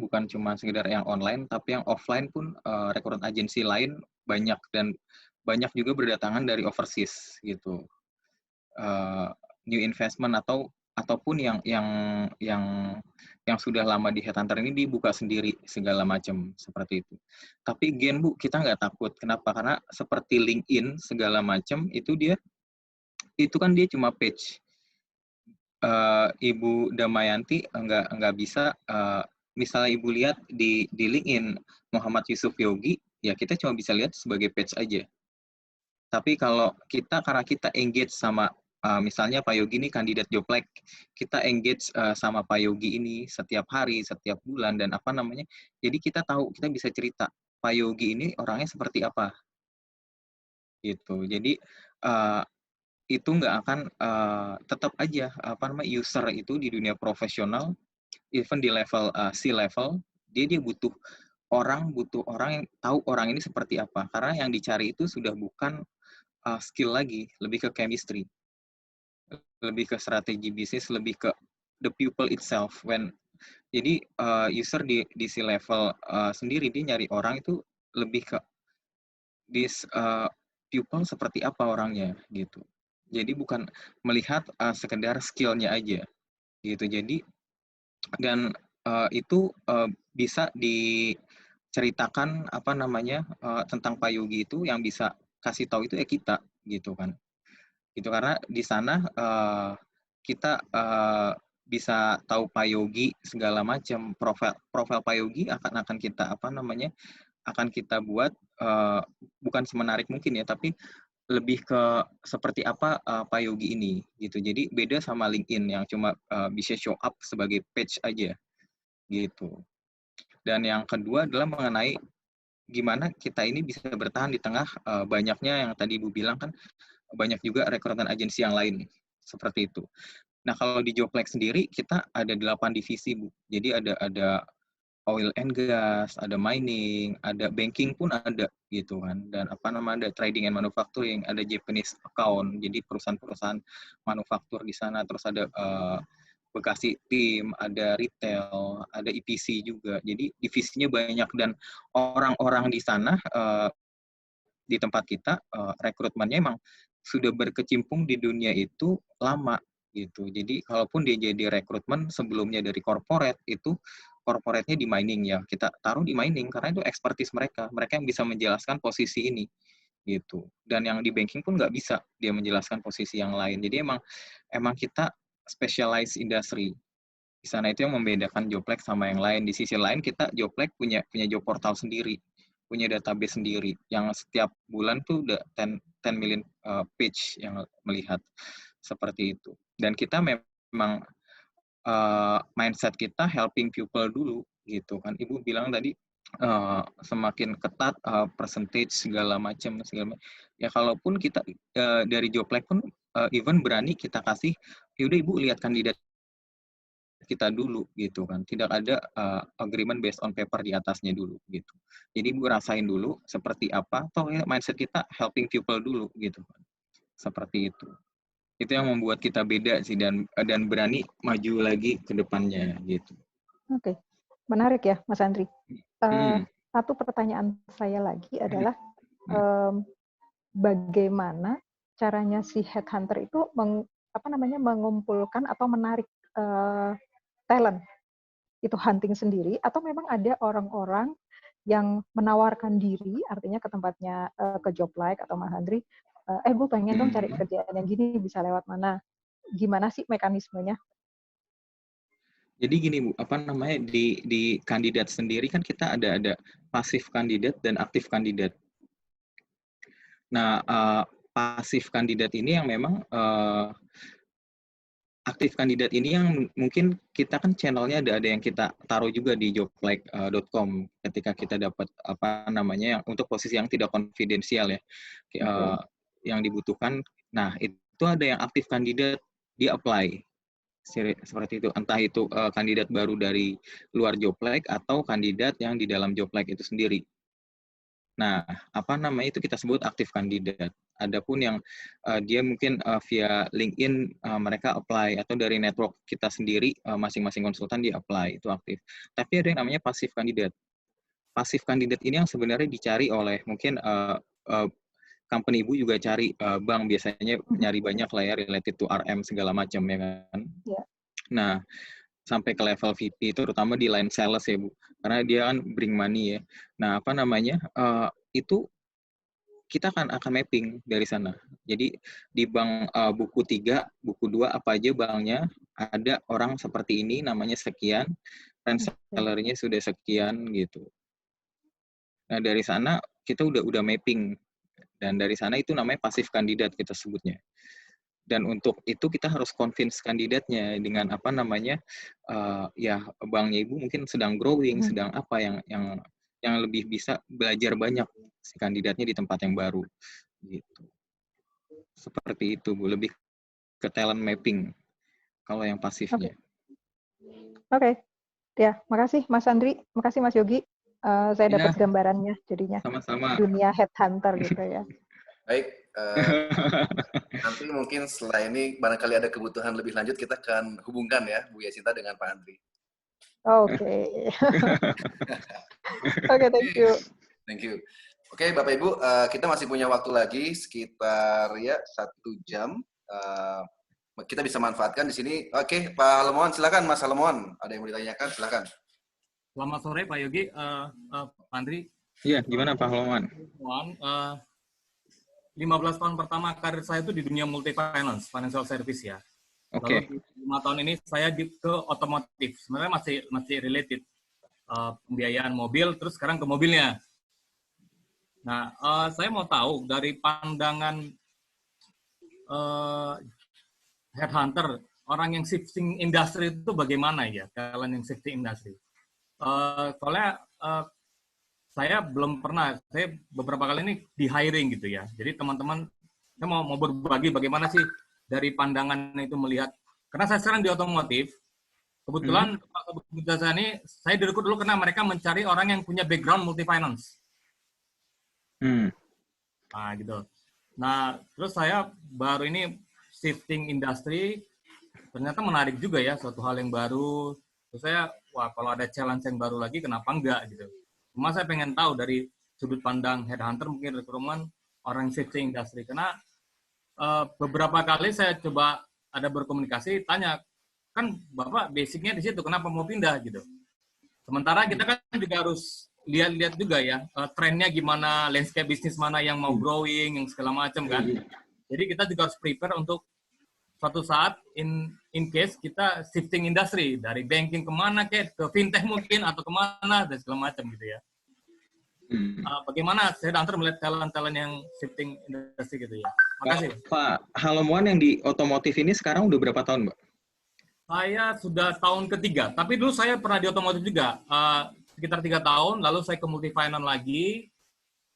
bukan cuma sekedar yang online, tapi yang offline pun rekrutmen agensi lain banyak, dan banyak juga berdatangan dari overseas gitu. New investment ataupun yang sudah lama di headhunter ini dibuka sendiri segala macam seperti itu. Tapi Bu, kita nggak takut. Kenapa? Karena seperti LinkedIn segala macam itu kan dia cuma page. Ibu Damayanti nggak bisa, misalnya Ibu lihat di LinkedIn Muhammad Yusuf Yogi, ya kita cuma bisa lihat sebagai page aja. Tapi kalau karena kita engage sama misalnya Pak Yogi ini kandidat Joblek, kita engage sama Pak Yogi ini setiap hari, setiap bulan, dan jadi kita tahu, kita bisa cerita Pak Yogi ini orangnya seperti apa gitu. Jadi itu nggak akan tetap aja user itu di dunia profesional, even di level C-level, dia butuh orang yang tahu orang ini seperti apa, karena yang dicari itu sudah bukan skill lagi, lebih ke chemistry, lebih ke strategi bisnis, lebih ke the people itself. Jadi user di C-level sendiri, dia nyari orang itu lebih ke this people seperti apa orangnya gitu. Jadi bukan melihat sekedar skill-nya aja gitu. Jadi dan itu bisa diceritakan tentang Pak Yogi itu, yang bisa kasih tahu itu ya kita gitu kan. Gitu, karena di sana kita bisa tahu Pak Yogi segala macam, profil Pak Yogi akan kita akan kita buat bukan semenarik mungkin ya, tapi lebih ke seperti apa Pak Yogi ini gitu. Jadi beda sama LinkedIn yang cuma bisa show up sebagai page aja gitu. Dan yang kedua adalah mengenai gimana kita ini bisa bertahan di tengah banyaknya yang tadi Ibu bilang kan, banyak juga rekrutmen agensi yang lain seperti itu. Nah, kalau di Joblek sendiri kita ada 8 divisi, Bu. Jadi ada oil and gas, ada mining, ada banking pun ada gitu kan. Dan ada trading and manufacturing, ada Japanese account. Jadi perusahaan-perusahaan manufaktur di sana, terus ada Bekasi tim, ada retail, ada EPC juga. Jadi divisinya banyak, dan orang-orang di sana di tempat kita rekrutmennya emang sudah berkecimpung di dunia itu lama gitu. Jadi kalaupun dia jadi rekrutmen sebelumnya dari corporate, itu corporate-nya di mining, ya kita taruh di mining karena itu expertise mereka yang bisa menjelaskan posisi ini gitu. Dan yang di banking pun nggak bisa dia menjelaskan posisi yang lain. Jadi emang kita specialized industry di sana, itu yang membedakan Joblek sama yang lain. Di sisi lain kita Joblek punya job portal sendiri, punya database sendiri yang setiap bulan tuh udah 10 million page yang melihat seperti itu. Dan kita memang mindset kita helping people dulu gitu kan. Ibu bilang tadi semakin ketat percentage segala macam. Ya kalaupun kita dari Joblek pun even berani kita kasih, yaudah Ibu lihat kandidat kita dulu gitu kan, tidak ada agreement based on paper di atasnya dulu gitu. Jadi gue rasain dulu seperti apa, toh ya mindset kita helping people dulu gitu kan, seperti itu yang membuat kita beda sih, dan berani maju lagi ke depannya gitu. Oke. Menarik ya Mas Andri. Satu pertanyaan saya lagi adalah bagaimana caranya si headhunter itu mengumpulkan atau menarik talent itu hunting sendiri, atau memang ada orang-orang yang menawarkan diri, artinya ke tempatnya, ke job like atau Mas Andri, gue pengen dong cari kerjaan yang gini, bisa lewat mana? Gimana sih mekanismenya? Jadi gini Bu, di kandidat sendiri kan kita ada pasif kandidat dan aktif kandidat. Nah, pasif kandidat ini yang memang aktif kandidat ini yang mungkin kita kan channelnya ada yang kita taruh juga di joblike.com ketika kita dapat yang untuk posisi yang tidak konfidensial ya, yang dibutuhkan. Nah, itu ada yang aktif kandidat di apply. Seperti itu, entah itu kandidat baru dari luar Joblike atau kandidat yang di dalam Joblike itu sendiri. Nah, itu kita sebut aktif kandidat. Adapun yang dia mungkin via LinkedIn mereka apply, atau dari network kita sendiri masing-masing konsultan di apply, itu aktif. Tapi ada yang namanya pasif kandidat. Pasif kandidat ini yang sebenarnya dicari oleh mungkin company Ibu juga cari, bank biasanya nyari banyak lah ya, related to RM segala macam ya kan. Yeah. Nah, sampai ke level VP, terutama di line sales ya Bu, karena dia kan bring money ya. Nah, itu kita akan mapping dari sana. Jadi di bank buku 3, buku 2 apa aja banknya, ada orang seperti ini, namanya sekian, range salary-nya sudah sekian gitu. Nah, dari sana kita udah mapping. Dan dari sana itu namanya pasif kandidat kita sebutnya. Dan untuk itu kita harus convince kandidatnya dengan ya banknya Ibu mungkin sedang growing, sedang yang lebih bisa belajar banyak si kandidatnya di tempat yang baru gitu. Seperti itu Bu, lebih ke talent mapping kalau yang pasifnya. Oke. Ya, makasih Mas Andri, makasih Mas Yogi. Saya dapat gambarannya jadinya. Sama-sama. Dunia headhunter gitu ya. Baik, nanti mungkin setelah ini barangkali ada kebutuhan lebih lanjut, kita akan hubungkan ya Bu Yasinta dengan Pak Andri. Oke. Oke, thank you. Thank you. Oke, Bapak Ibu, kita masih punya waktu lagi sekitar 1 jam. Kita bisa manfaatkan di sini. Oke, Pak Lemon, silakan Mas Lemon. Ada yang mau ditanyakan? Silakan. Selamat sore Pak Yogi, Pak Andri. Iya, gimana Pak Lemon? 15 tahun pertama karir saya itu di dunia multi-finance, financial service ya. Oke. Lalu 5 tahun ini saya ke otomotif. Sebenarnya masih related. Pembiayaan mobil, terus sekarang ke mobilnya. Nah, saya mau tahu dari pandangan headhunter, orang yang shifting industry itu bagaimana ya, kalian yang shifting industry? Soalnya saya belum pernah, saya beberapa kali ini di hiring gitu ya. Jadi teman-teman, saya mau berbagi bagaimana sih dari pandangan itu melihat. Karena saya sekarang di otomotif, kebetulan saya ini, saya direkrut dulu karena mereka mencari orang yang punya background multi-finance. Nah gitu. Nah, terus saya baru ini shifting industry, ternyata menarik juga ya, suatu hal yang baru. Terus saya, kalau ada challenge yang baru lagi, kenapa enggak gitu. Cuma saya pengen tahu dari sudut pandang headhunter, mungkin rekrutmen orang shifting industry. Karena beberapa kali saya coba ada berkomunikasi, tanya, kan Bapak basicnya di situ, kenapa mau pindah gitu. Sementara kita kan juga harus lihat juga ya, trennya gimana, landscape bisnis mana yang mau growing, yang segala macam kan. Jadi kita juga harus prepare untuk suatu saat in case kita shifting industry dari banking kemana ke fintech mungkin atau kemana dan segala macam gitu ya. Bagaimana headhunter melihat talent-talent yang shifting industry gitu ya. Makasih. Pak Halomuan yang di otomotif ini sekarang udah berapa tahun, Mbak? Saya sudah tahun ketiga, tapi dulu saya pernah di otomotif juga, sekitar 3 tahun, lalu saya ke multi-finance lagi,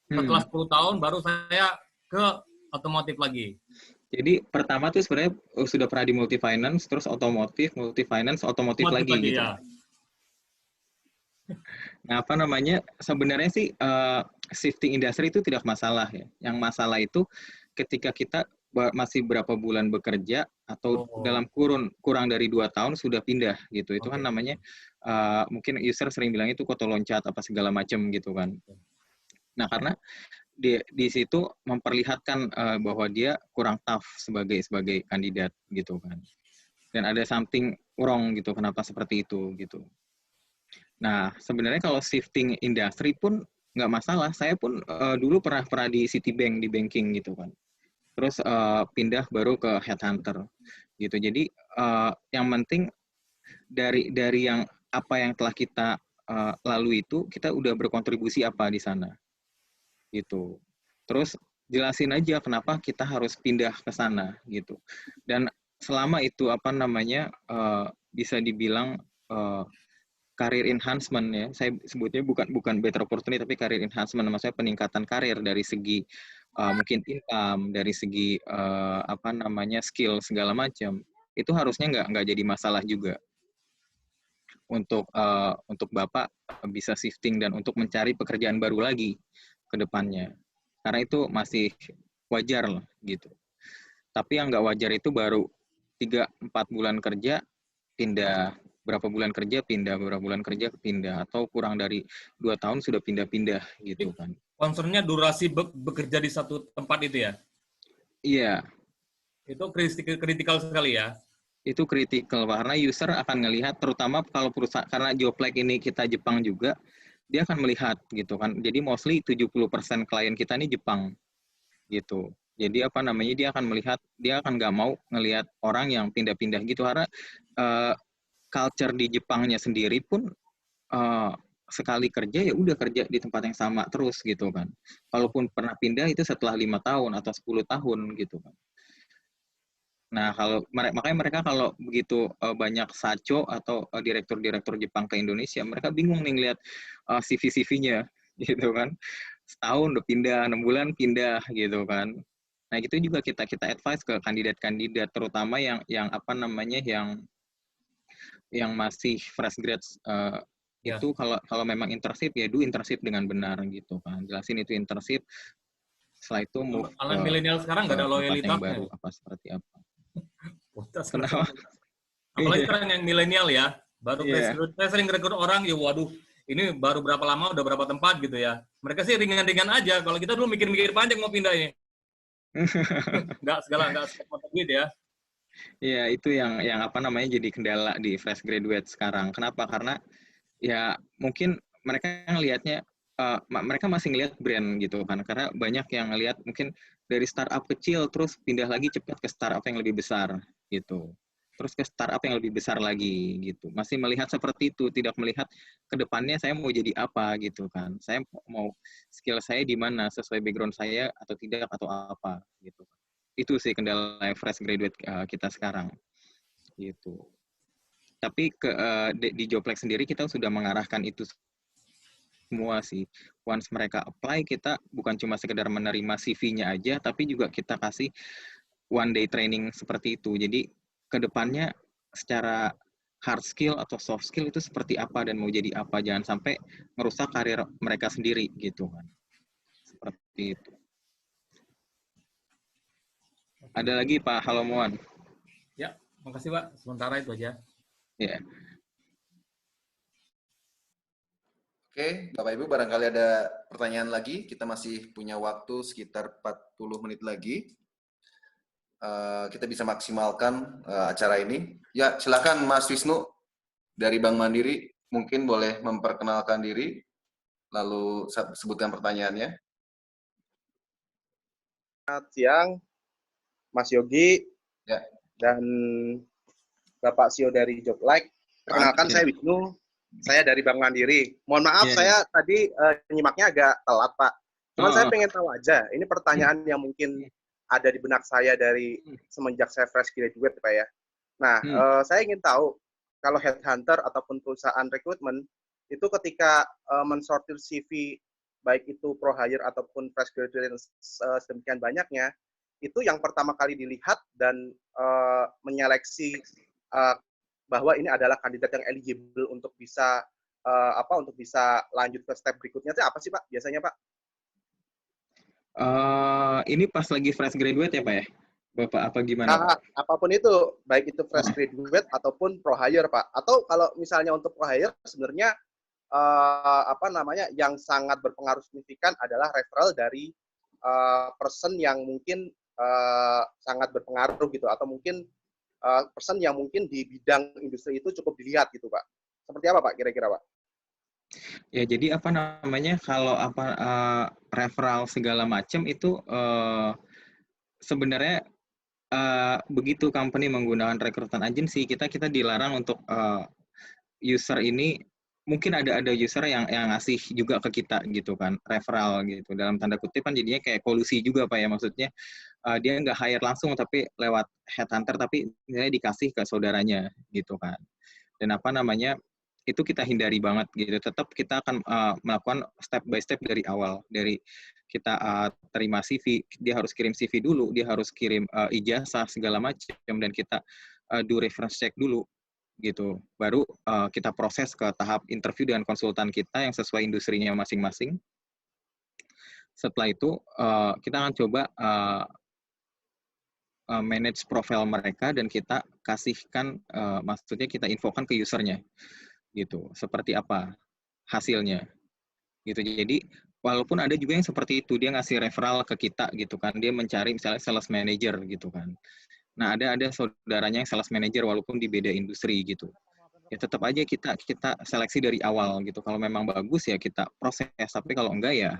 setelah 10 tahun baru saya ke otomotif lagi. Jadi pertama tuh sebenarnya sudah pernah di multi-finance, terus otomotif, multi-finance, otomotif lagi gitu. Ya. Nah, sebenarnya sih shifting industry itu tidak masalah ya. Yang masalah itu ketika kita masih berapa bulan bekerja atau dalam kurang dari 2 tahun sudah pindah gitu. Itu kan namanya mungkin user sering bilang itu koto loncat apa segala macam gitu kan. Nah, karena di situ memperlihatkan bahwa dia kurang tough sebagai kandidat gitu kan. Dan ada something wrong gitu, kenapa seperti itu gitu. Nah, sebenarnya kalau shifting industri pun nggak masalah. Saya pun dulu pernah di Citibank, di banking gitu kan. Terus pindah baru ke headhunter gitu. Jadi yang penting dari yang apa yang telah kita lalui itu, kita udah berkontribusi apa di sana gitu. Terus jelasin aja kenapa kita harus pindah ke sana gitu. Dan selama itu apa namanya bisa dibilang career enhancement ya, saya sebutnya bukan better opportunity tapi career enhancement, maksudnya peningkatan karir dari segi mungkin income, dari segi apa namanya skill segala macam, itu harusnya nggak jadi masalah juga untuk Bapak bisa shifting dan untuk mencari pekerjaan baru lagi ke depannya. Karena itu masih wajar lah gitu. Tapi yang nggak wajar itu baru 3-4 bulan kerja pindah, berapa bulan kerja pindah, beberapa bulan kerja pindah, atau kurang dari 2 tahun sudah pindah-pindah gitu kan. Concernnya durasi bekerja di satu tempat itu ya? Iya. Itu kritikal sekali ya? Itu kritikal karena user akan ngelihat, terutama kalau perusahaan, karena Joplek ini kita Jepang juga, dia akan melihat gitu kan. Jadi mostly 70% klien kita ini Jepang gitu. Jadi apa namanya, dia akan melihat, dia akan nggak mau ngelihat orang yang pindah-pindah gitu, karena culture di Jepangnya sendiri pun sekali kerja ya udah kerja di tempat yang sama terus gitu kan. Kalaupun pernah pindah itu setelah 5 tahun atau 10 tahun gitu kan. Nah, makanya mereka kalau begitu banyak saco atau direktur-direktur Jepang ke Indonesia, mereka bingung nih ngelihat CV-CV-nya gitu kan. Setahun udah pindah, 6 bulan pindah gitu kan. Nah, itu juga kita advise ke kandidat-kandidat, terutama yang apa namanya yang masih fresh grads itu kalau memang internship ya do internship dengan benar gitu kan. Jelasin itu internship, setelah itu move Alan milenial sekarang nggak ada loyalitasnya. yang baru apa seperti apa. Kenapa? Apalagi sekarang yang milenial ya, baru rekrut. Saya sering rekrut orang, ya waduh, ini baru berapa lama, udah berapa tempat gitu ya. Mereka sih ringan-ringan aja. Kalau kita dulu mikir-mikir panjang mau pindah ini. nggak gitu ya. Iya, itu yang apa namanya jadi kendala di fresh graduate sekarang. Kenapa? Karena ya mungkin mereka ngelihatnya mereka masih ngelihat brand gitu kan. Karena banyak yang ngelihat mungkin dari startup kecil terus pindah lagi cepat ke startup yang lebih besar gitu. Terus ke startup yang lebih besar lagi gitu. Masih melihat seperti itu, tidak melihat ke depannya saya mau jadi apa gitu kan. Saya mau skill saya di mana, sesuai background saya atau tidak atau apa gitu. Itu sih kendala fresh graduate kita sekarang gitu. Tapi di Joplek sendiri kita sudah mengarahkan itu semua sih. Once mereka apply, kita bukan cuma sekedar menerima CV-nya aja, tapi juga kita kasih one day training seperti itu. Jadi kedepannya secara hard skill atau soft skill itu seperti apa dan mau jadi apa, jangan sampai merusak karir mereka sendiri gitu kan. Seperti itu. Ada lagi Pak Halomuan? Ya, makasih Pak. Sementara itu aja. Ya. Oke, Bapak Ibu barangkali ada pertanyaan lagi. Kita masih punya waktu sekitar 40 menit lagi. Kita bisa maksimalkan acara ini. Ya, silakan Mas Wisnu dari Bank Mandiri, mungkin boleh memperkenalkan diri, lalu sebutkan pertanyaannya. Selamat siang, Mas Yogi, ya. Dan Bapak CEO dari Joplek. Perkenalkan, saya Wisnu, saya dari Bank Mandiri. Mohon maaf, saya tadi nyimaknya agak telat, Pak. Cuman saya pengen tahu aja, ini pertanyaan yang mungkin ada di benak saya dari semenjak saya fresh graduate, Pak ya. Nah, saya ingin tahu, kalau headhunter ataupun perusahaan rekrutmen, itu ketika mensortir CV, baik itu pro hire ataupun fresh graduate sedemikian banyaknya, itu yang pertama kali dilihat dan menyeleksi bahwa ini adalah kandidat yang eligible untuk bisa untuk bisa lanjut ke step berikutnya itu apa sih Pak biasanya Pak? Ini pas lagi fresh graduate ya Pak ya? Bapak apa gimana? Apapun itu, baik itu fresh graduate ataupun pro hire Pak. Atau kalau misalnya untuk pro hire sebenarnya yang sangat berpengaruh signifikan adalah referral dari person yang mungkin sangat berpengaruh gitu, atau mungkin person yang mungkin di bidang industri itu cukup dilihat gitu Pak. Seperti apa Pak kira-kira Pak? Ya, jadi apa namanya, kalau referral segala macam itu sebenarnya begitu company menggunakan recruitment agency, kita dilarang untuk user ini, mungkin ada user yang ngasih juga ke kita gitu kan, referral gitu. Dalam tanda kutip kan jadinya kayak kolusi juga Pak ya, maksudnya dia nggak hire langsung tapi lewat headhunter, tapi misalnya dikasih ke saudaranya gitu kan. Dan apa namanya, itu kita hindari banget gitu. Tetap kita akan melakukan step by step dari awal. Dari kita terima CV, dia harus kirim CV dulu, dia harus kirim ijazah segala macam, dan kita do reference check dulu gitu. Baru kita proses ke tahap interview dengan konsultan kita yang sesuai industrinya masing-masing. Setelah itu kita akan coba manage profile mereka, dan kita kasihkan, maksudnya kita infokan ke usernya, gitu. Seperti apa hasilnya, gitu. Jadi, walaupun ada juga yang seperti itu, dia ngasih referral ke kita, gitu kan. Dia mencari misalnya sales manager, gitu kan. Nah, ada saudaranya yang sales manager, walaupun di beda industri, gitu. Ya tetap aja kita seleksi dari awal, gitu. Kalau memang bagus, ya kita proses. Tapi kalau enggak, ya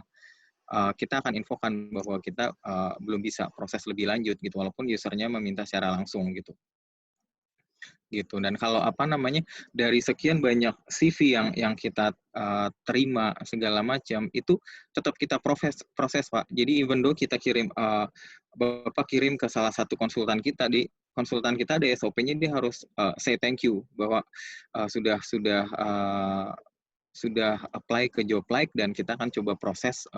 kita akan infokan bahwa kita belum bisa proses lebih lanjut gitu, walaupun usernya meminta secara langsung gitu. Dan kalau apa namanya, dari sekian banyak CV yang kita terima segala macam, itu tetap kita proses Pak. Jadi even though kita kirim Bapak kirim ke salah satu konsultan kita, di konsultan kita ada SOP-nya, dia harus say thank you bahwa sudah apply ke job like, dan kita akan coba proses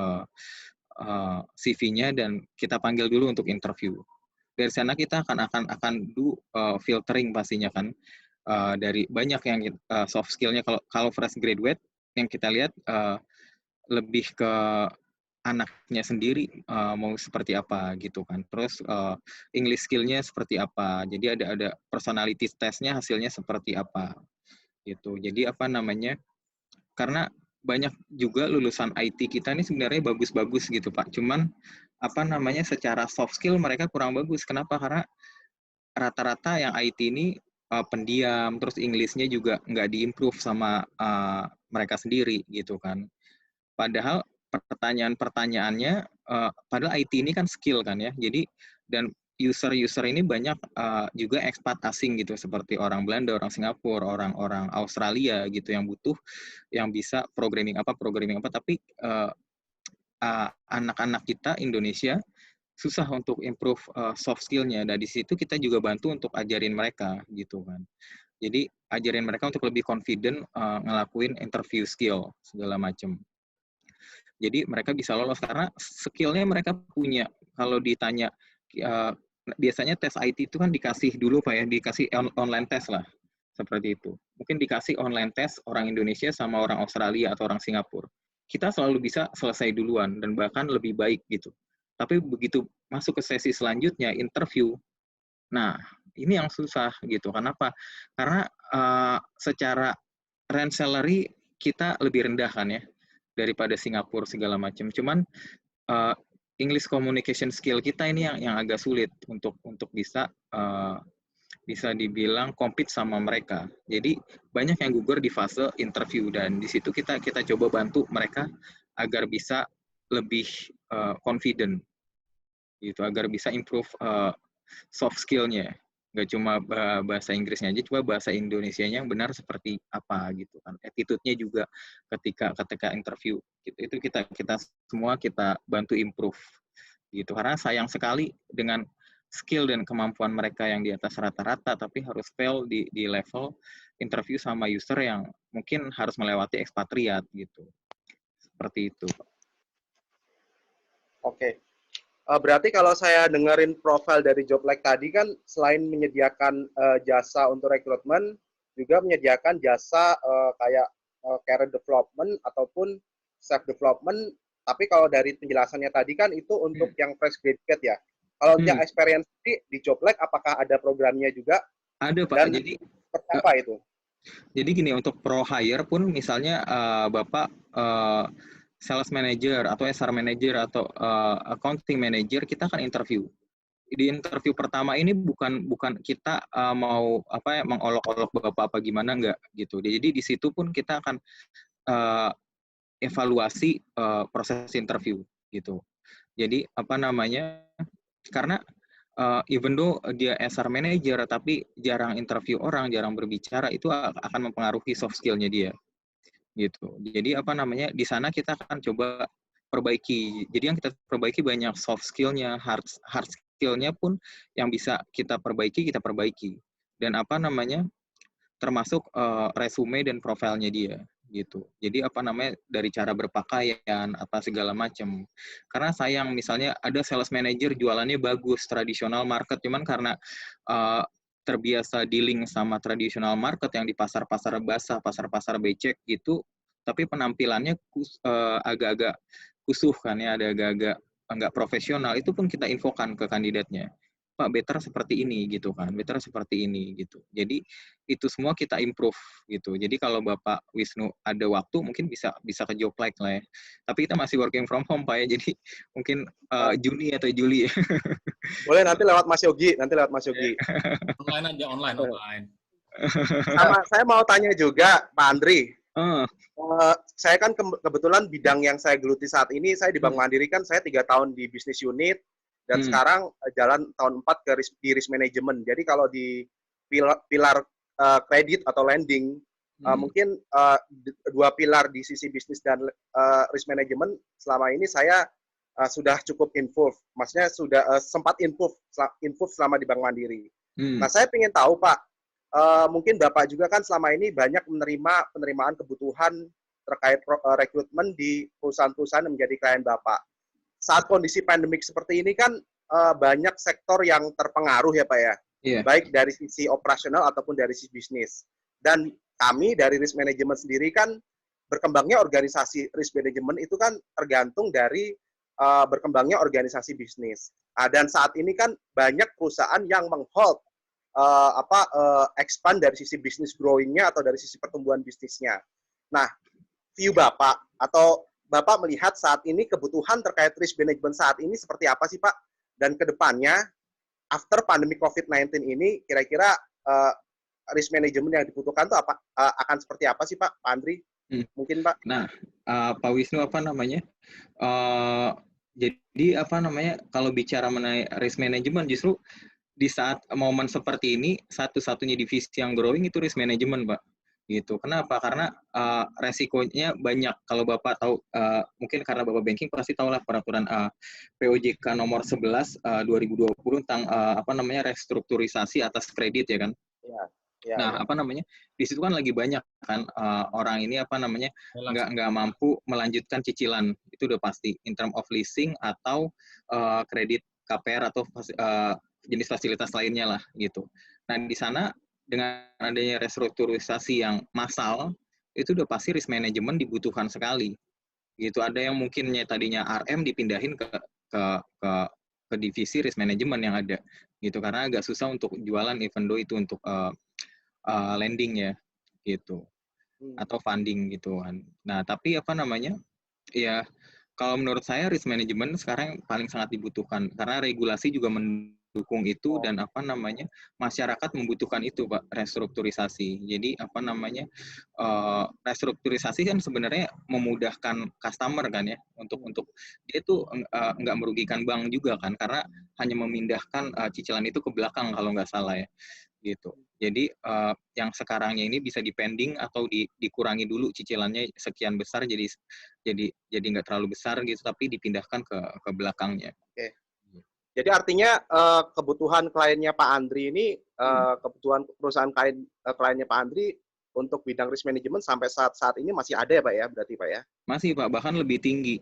CV-nya, dan kita panggil dulu untuk interview. Dari sana kita akan do filtering pastinya kan, dari banyak yang soft skill-nya. Kalau fresh graduate yang kita lihat lebih ke anaknya sendiri mau seperti apa gitu kan. Terus English skill-nya seperti apa. Jadi ada personality test-nya, hasilnya seperti apa gitu. Jadi apa namanya, karena banyak juga lulusan IT kita ini sebenarnya bagus-bagus gitu Pak. Cuman apa namanya, secara soft skill mereka kurang bagus. Kenapa? Karena rata-rata yang IT ini pendiam, terus English-nya juga nggak diimprove sama mereka sendiri gitu kan. Padahal pertanyaan-pertanyaannya, padahal IT ini kan skill kan ya. Jadi, dan user ini banyak juga ekspat asing gitu, seperti orang Belanda, orang Singapura, orang Australia gitu, yang butuh yang bisa programming apa, tapi anak-anak kita Indonesia susah untuk improve soft skill-nya. Dan di situ kita juga bantu untuk ajarin mereka gitu kan. Jadi ajarin mereka untuk lebih confident ngelakuin interview skill segala macam. Jadi mereka bisa lolos karena skill-nya mereka punya. Kalau ditanya biasanya tes IT itu kan dikasih dulu Pak ya, dikasih online test lah, seperti itu. Mungkin dikasih online test orang Indonesia sama orang Australia atau orang Singapura. Kita selalu bisa selesai duluan dan bahkan lebih baik gitu. Tapi begitu masuk ke sesi selanjutnya, interview, nah ini yang susah gitu. Kenapa? Karena secara range salary kita lebih rendah kan ya, daripada Singapura segala macam. Cuman English communication skill kita ini yang agak sulit untuk bisa dibilang compete sama mereka. Jadi banyak yang gugur di fase interview, dan di situ kita coba bantu mereka agar bisa lebih confident gitu, agar bisa improve soft skill-nya. Nggak cuma bahasa Inggrisnya aja, coba bahasa Indonesianya yang benar seperti apa gitu kan. Attitude-nya juga ketika interview gitu. Itu kita semua kita bantu improve gitu. Karena sayang sekali dengan skill dan kemampuan mereka yang di atas rata-rata, tapi harus fail di level interview sama user yang mungkin harus melewati ekspatriat gitu. Seperti itu. Oke. Berarti kalau saya dengerin profil dari Joblike tadi kan, selain menyediakan jasa untuk rekrutmen, juga menyediakan jasa kayak career development ataupun self development. Tapi kalau dari penjelasannya tadi kan itu untuk yang fresh graduate ya. Kalau yang experience di Joblike, apakah ada programnya juga? Ada Pak. Dan jadi apa itu? Jadi gini, untuk pro hire pun misalnya Bapak sales manager atau SR manager atau accounting manager, kita akan interview. Di interview pertama ini bukan kita mau mengolok-olok Bapak apa gimana, enggak gitu. Jadi di situ pun kita akan evaluasi proses interview gitu. Jadi karena even though dia SR manager tapi jarang interview orang, jarang berbicara, itu akan mempengaruhi soft skill-nya dia gitu. Jadi di sana kita akan coba perbaiki. Jadi yang kita perbaiki banyak soft skill-nya, hard skill-nya pun yang bisa kita perbaiki. Dan termasuk resume dan profilnya dia gitu. Jadi dari cara berpakaian segala macam. Karena sayang misalnya ada sales manager jualannya bagus, tradisional market, cuman karena terbiasa dealing sama tradisional market yang di pasar-pasar basah, pasar-pasar becek gitu, tapi penampilannya agak-agak kusuh kan ya, ada agak-agak nggak profesional, itu pun kita infokan ke kandidatnya. Pak, better seperti ini gitu kan, better seperti ini gitu. Jadi itu semua kita improve gitu. Jadi kalau Bapak Wisnu ada waktu mungkin bisa ke job like lah ya. Tapi kita masih working from home Pak ya, jadi mungkin Juni atau Juli ya. Boleh nanti lewat Mas Yogi, Online aja, online. Sama saya mau tanya juga Pak Andri. Saya kan kebetulan bidang yang saya geluti saat ini, saya di Bank Mandiri kan saya 3 tahun di bisnis unit, dan sekarang jalan tahun 4 di risk management. Jadi kalau di pilar kredit atau lending, mungkin 2 pilar di sisi bisnis dan risk management selama ini saya sudah cukup involved. Maksudnya sudah sempat involved selama di Bank Mandiri. Nah, saya ingin tahu Pak, mungkin Bapak juga kan selama ini banyak penerimaan kebutuhan terkait rekrutmen di perusahaan-perusahaan yang menjadi klien Bapak. Saat kondisi pandemik seperti ini kan banyak sektor yang terpengaruh ya Pak ya, baik dari sisi operasional ataupun dari sisi bisnis. Dan kami dari risk management sendiri kan berkembangnya organisasi risk management itu kan tergantung dari berkembangnya organisasi bisnis. Dan saat ini kan banyak perusahaan yang menghold expand dari sisi bisnis growing-nya atau dari sisi pertumbuhan bisnisnya. Nah, view Bapak atau Bapak melihat saat ini kebutuhan terkait risk management saat ini seperti apa sih Pak? Dan ke depannya, after pandemi COVID-19 ini, kira-kira risk management yang dibutuhkan itu akan seperti apa sih Pak? Pak Andri? Mungkin Pak? Nah, Pak Wisnu jadi kalau bicara mengenai risk management, justru di saat momen seperti ini, satu-satunya divisi yang growing itu risk management, Pak. Gitu. Kenapa? Karena resikonya banyak. Kalau Bapak tahu, mungkin karena Bapak banking pasti tahulah peraturan POJK nomor 11 2020 tentang restrukturisasi atas kredit ya kan. Nah, di situ kan lagi banyak kan orang ini nggak mampu melanjutkan cicilan, itu udah pasti in term of leasing atau kredit KPR atau jenis fasilitas lainnya lah gitu. Nah, di sana dengan adanya restrukturisasi yang massal, itu udah pasti risk management dibutuhkan sekali. Gitu. Ada yang mungkinnya tadinya RM dipindahin ke divisi risk management yang ada. Gitu. Karena agak susah untuk jualan, even though itu untuk lending ya. Gitu. Atau funding gitu kan. Nah, tapi ya kalau menurut saya risk management sekarang paling sangat dibutuhkan. Karena regulasi juga mendukung itu dan masyarakat membutuhkan itu Pak, restrukturisasi. Jadi restrukturisasi kan sebenarnya memudahkan customer kan ya, untuk dia itu nggak merugikan bank juga kan, karena hanya memindahkan cicilan itu ke belakang kalau nggak salah ya gitu. Jadi yang sekarangnya ini bisa dipending atau dikurangi dulu cicilannya sekian besar, jadi nggak terlalu besar gitu, tapi dipindahkan ke belakangnya. Oke. Jadi artinya kebutuhan kliennya Pak Andri ini, kebutuhan perusahaan kliennya Pak Andri untuk bidang risk management sampai saat ini masih ada ya Pak ya, berarti Pak ya? Masih Pak, bahkan lebih tinggi.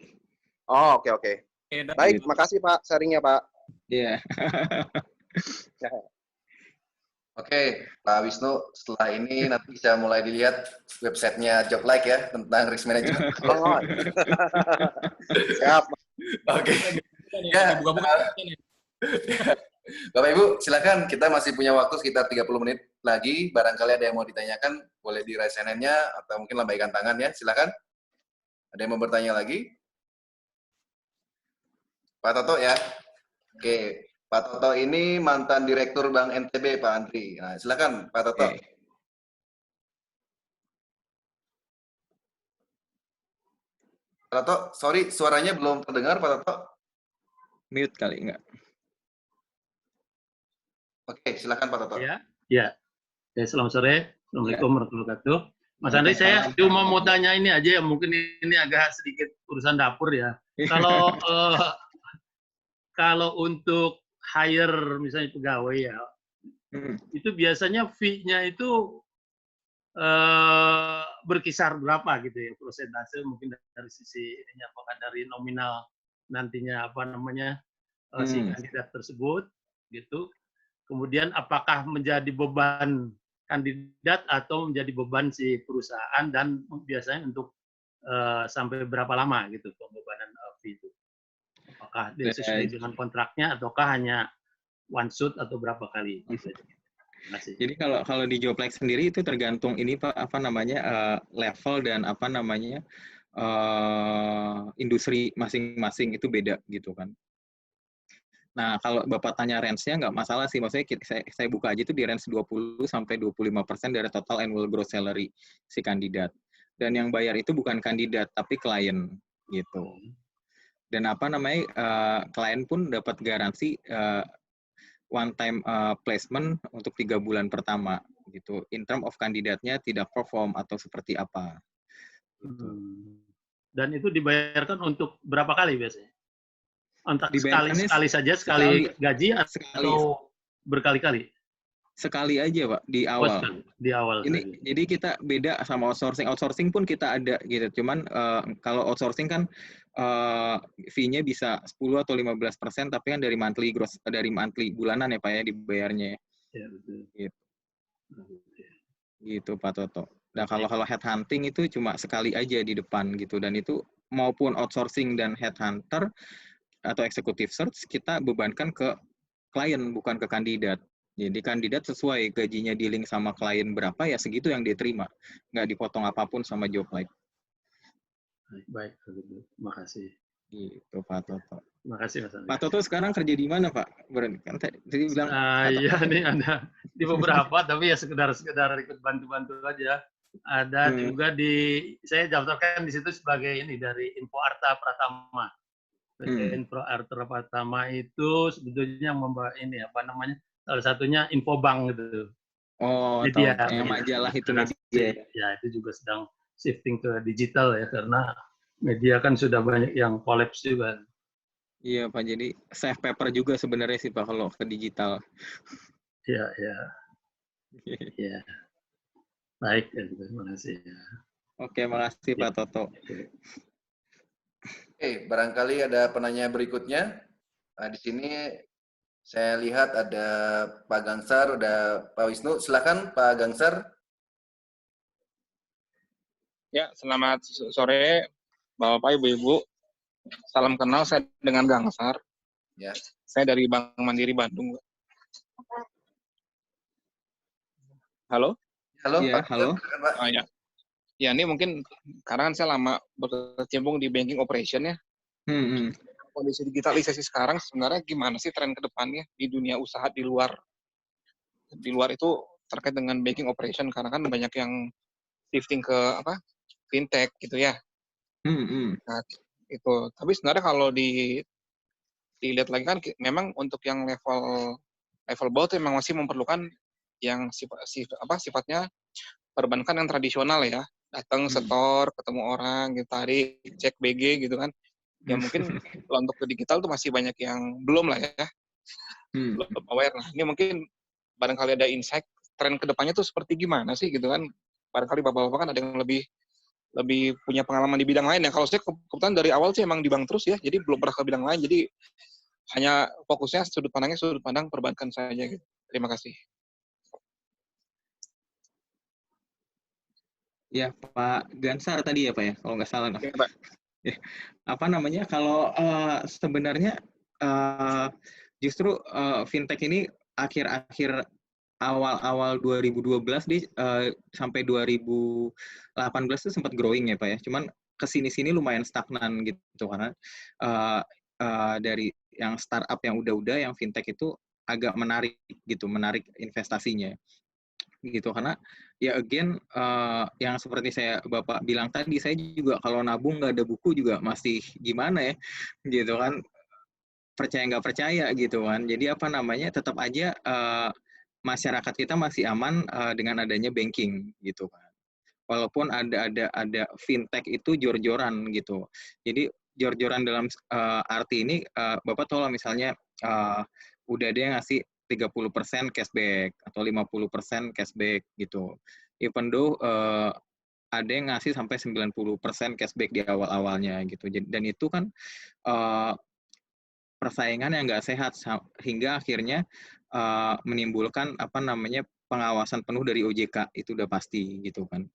Oh, oke. Baik, makasih Pak sharingnya Pak. Iya. Oke, Pak Wisnu, setelah ini nanti bisa mulai dilihat websitenya Joblike ya, tentang risk management. Oh. Siap. Oke. Ya, Bapak Ibu, silakan, kita masih punya waktu sekitar 30 menit lagi. Barangkali ada yang mau ditanyakan, boleh di raise hand-nya atau mungkin lambaikan tangan ya, silakan. Ada yang mau bertanya lagi? Pak Toto ya. Oke, Pak Toto ini mantan Direktur Bank NTB, Pak Andri. Nah, silakan Pak Toto. Oke. Pak Toto, sorry suaranya belum terdengar Pak Toto. Mute kali enggak? Oke, silakan Pak Toto. Ya, ya. Selamat sore. Assalamualaikum warahmatullahi wabarakatuh. Mas Andri, saya cuma mau tanya ini aja ya, mungkin ini agak sedikit urusan dapur ya. Kalau kalau untuk hire misalnya pegawai ya, itu biasanya fee-nya itu berkisar berapa gitu ya, persentase mungkin dari sisi ininya, apakah dari nominal nantinya apa namanya si kandidat tersebut gitu. Kemudian apakah menjadi beban kandidat atau menjadi beban si perusahaan, dan biasanya untuk sampai berapa lama gitu pembebanan fee itu? Apakah sesuai dengan kontraknya ataukah hanya one shot atau berapa kali? Gitu. Terima kasih. Jadi kalau di Jobline sendiri itu tergantung ini Pak, apa namanya level dan apa namanya industri masing-masing itu beda gitu kan. Nah, kalau Bapak tanya range-nya nggak masalah sih. Maksudnya saya buka aja itu di range 20-25% dari total annual gross salary si kandidat. Dan yang bayar itu bukan kandidat, tapi klien gitu. Dan apa namanya, klien pun dapat garansi one time placement untuk 3 bulan pertama gitu. In term of kandidatnya tidak perform atau seperti apa. Gitu. Dan itu dibayarkan untuk berapa kali biasanya? Untuk sekali saja, sekali gaji atau berkali-kali? Sekali aja Pak, di awal. Di awal. Jadi kita beda sama outsourcing. Outsourcing pun kita ada gitu. Cuman kalau outsourcing kan fee-nya bisa 10 atau 15%, tapi kan dari monthly gross, dari monthly bulanan ya Pak ya dibayarnya. Ya, betul. Gitu. Gitu Pak Toto. Nah kalau headhunting itu cuma sekali aja di depan gitu, dan itu maupun outsourcing dan headhunter atau executive search kita bebankan ke klien bukan ke kandidat. Jadi kandidat sesuai gajinya di link sama klien berapa ya segitu yang dia terima, nggak dipotong apapun sama Jobline. Baik, terima kasih. Gitu Pak Toto. Terima kasih Mas Andri. Pak Toto sekarang kerja di mana Pak? Kan tadi bilang. Iya nih ada di beberapa, tapi ya sekedar ikut bantu-bantu aja. Ada juga saya daftarkan di situ sebagai ini dari Info Arta Pratama. Info Arta Pratama itu sebetulnya membawa ini apa namanya? Salah satunya Infobank gitu. Oh, media, yang majalah itu media. Ya, itu juga sedang shifting ke digital ya, karena media kan sudah banyak yang collapse juga. Iya Pak, jadi save paper juga sebenarnya sih Pak kalau ke digital. Iya. Iya. Baik, terima kasih. Oke, makasih Pak Toto. Oke, barangkali ada penanya berikutnya. Nah, di sini saya lihat ada Pak Gangsar, ada Pak Wisnu. Silakan Pak Gangsar. Ya, selamat sore Bapak Ibu. Salam kenal, saya dengan Gangsar. Ya. Saya dari Bank Mandiri Bandung. Halo? Halo, ya, Pak. Halo. Pak. Oh, ya. Ya, ini mungkin karena kan saya lama berkecimpung di banking operation ya. Kondisi digitalisasi sekarang sebenarnya gimana sih tren ke depannya di dunia usaha di luar itu terkait dengan banking operation, karena kan banyak yang shifting ke fintech gitu ya. Nah, itu. Tapi sebenarnya kalau dilihat lagi kan memang untuk yang level bawah itu memang masih memerlukan yang sifatnya perbankan yang tradisional ya, datang setor, ketemu orang, gitu, tarik, cek BG gitu kan. Ya mungkin kalau untuk ke digital tuh masih banyak yang belum lah ya, belum aware. Nah, ini mungkin barangkali ada insight tren kedepannya tuh seperti gimana sih gitu kan. Barangkali bapak-bapak kan ada yang lebih punya pengalaman di bidang lain ya. Kalau saya kebetulan dari awal sih emang di bank terus ya, jadi belum pernah ke bidang lain, jadi hanya fokusnya sudut pandang perbankan saja gitu. Terima kasih. Ya, Pak Gansar tadi ya Pak ya, kalau nggak salah. Ya, Pak. Ya. Apa namanya, kalau sebenarnya justru fintech ini akhir-akhir awal 2012 sampai 2018 itu sempat growing ya Pak ya. Cuman kesini-sini lumayan stagnan gitu karena dari yang startup yang udah yang fintech itu agak menarik gitu, menarik investasinya gitu karena ya again yang seperti Bapak bilang tadi, saya juga kalau nabung nggak ada buku juga masih gimana ya gitu kan, percaya nggak percaya gitu kan. Jadi apa namanya, tetap aja masyarakat kita masih aman dengan adanya banking gitu kan. Walaupun ada fintech itu jor-joran gitu. Jadi jor-joran dalam arti ini Bapak tahu lah misalnya udah ada yang ngasih 30% cashback atau 50% cashback gitu. Even though ada yang ngasih sampai 90% cashback di awal-awalnya gitu. Dan itu kan persaingan yang nggak sehat hingga akhirnya menimbulkan apa namanya pengawasan penuh dari OJK, itu udah pasti gitu kan.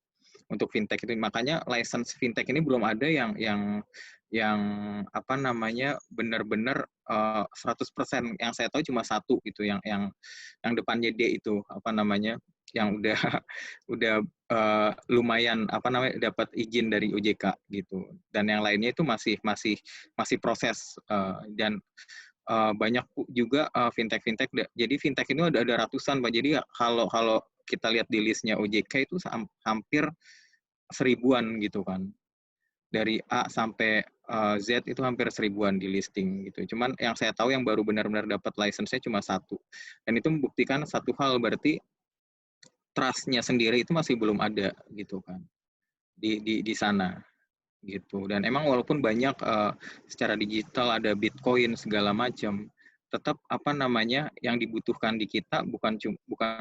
Untuk fintech itu makanya license fintech ini belum ada yang apa namanya benar-benar 100%. Yang saya tahu cuma satu gitu yang depannya D itu apa namanya yang udah lumayan apa namanya dapat izin dari OJK gitu, dan yang lainnya itu masih proses dan banyak juga fintech. Jadi fintech ini ada ratusan Pak. Jadi kalau kita lihat di listnya OJK itu hampir 1000-an gitu kan. Dari A sampai Z itu hampir 1000-an di listing gitu. Cuman yang saya tahu yang baru benar-benar dapat license-nya cuma satu. Dan itu membuktikan satu hal, berarti trust-nya sendiri itu masih belum ada gitu kan. Di sana gitu. Dan emang walaupun banyak secara digital ada Bitcoin segala macam, tetap apa namanya yang dibutuhkan di kita bukan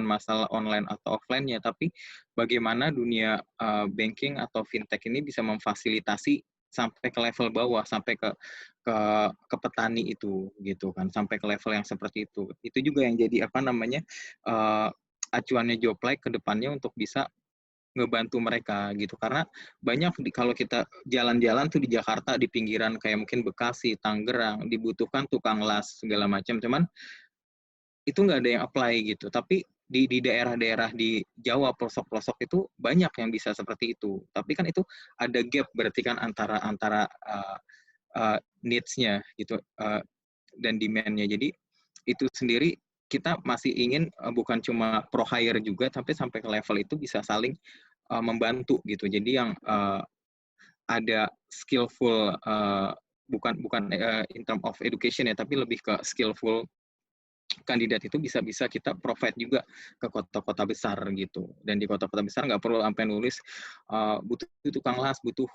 masalah online atau offline-nya, tapi bagaimana dunia banking atau fintech ini bisa memfasilitasi sampai ke level bawah, sampai ke petani itu gitu kan, sampai ke level yang seperti itu. Itu juga yang jadi apa namanya acuannya Joblike ke depannya untuk bisa ngebantu mereka gitu, karena banyak kalau kita jalan-jalan tuh di Jakarta di pinggiran kayak mungkin Bekasi, Tangerang, dibutuhkan tukang las segala macam, cuman itu nggak ada yang apply gitu. Tapi di daerah-daerah di Jawa pelosok-pelosok itu banyak yang bisa seperti itu. Tapi kan itu ada gap berarti kan antara needs-nya gitu dan demand-nya. Jadi itu sendiri kita masih ingin bukan cuma pro hire juga, tapi sampai ke level itu bisa saling membantu gitu. Jadi yang ada skillful bukan in term of education ya, tapi lebih ke skillful kandidat itu bisa kita provide juga ke kota-kota besar gitu. Dan di kota-kota besar nggak perlu sampai nulis butuh tukang las, butuh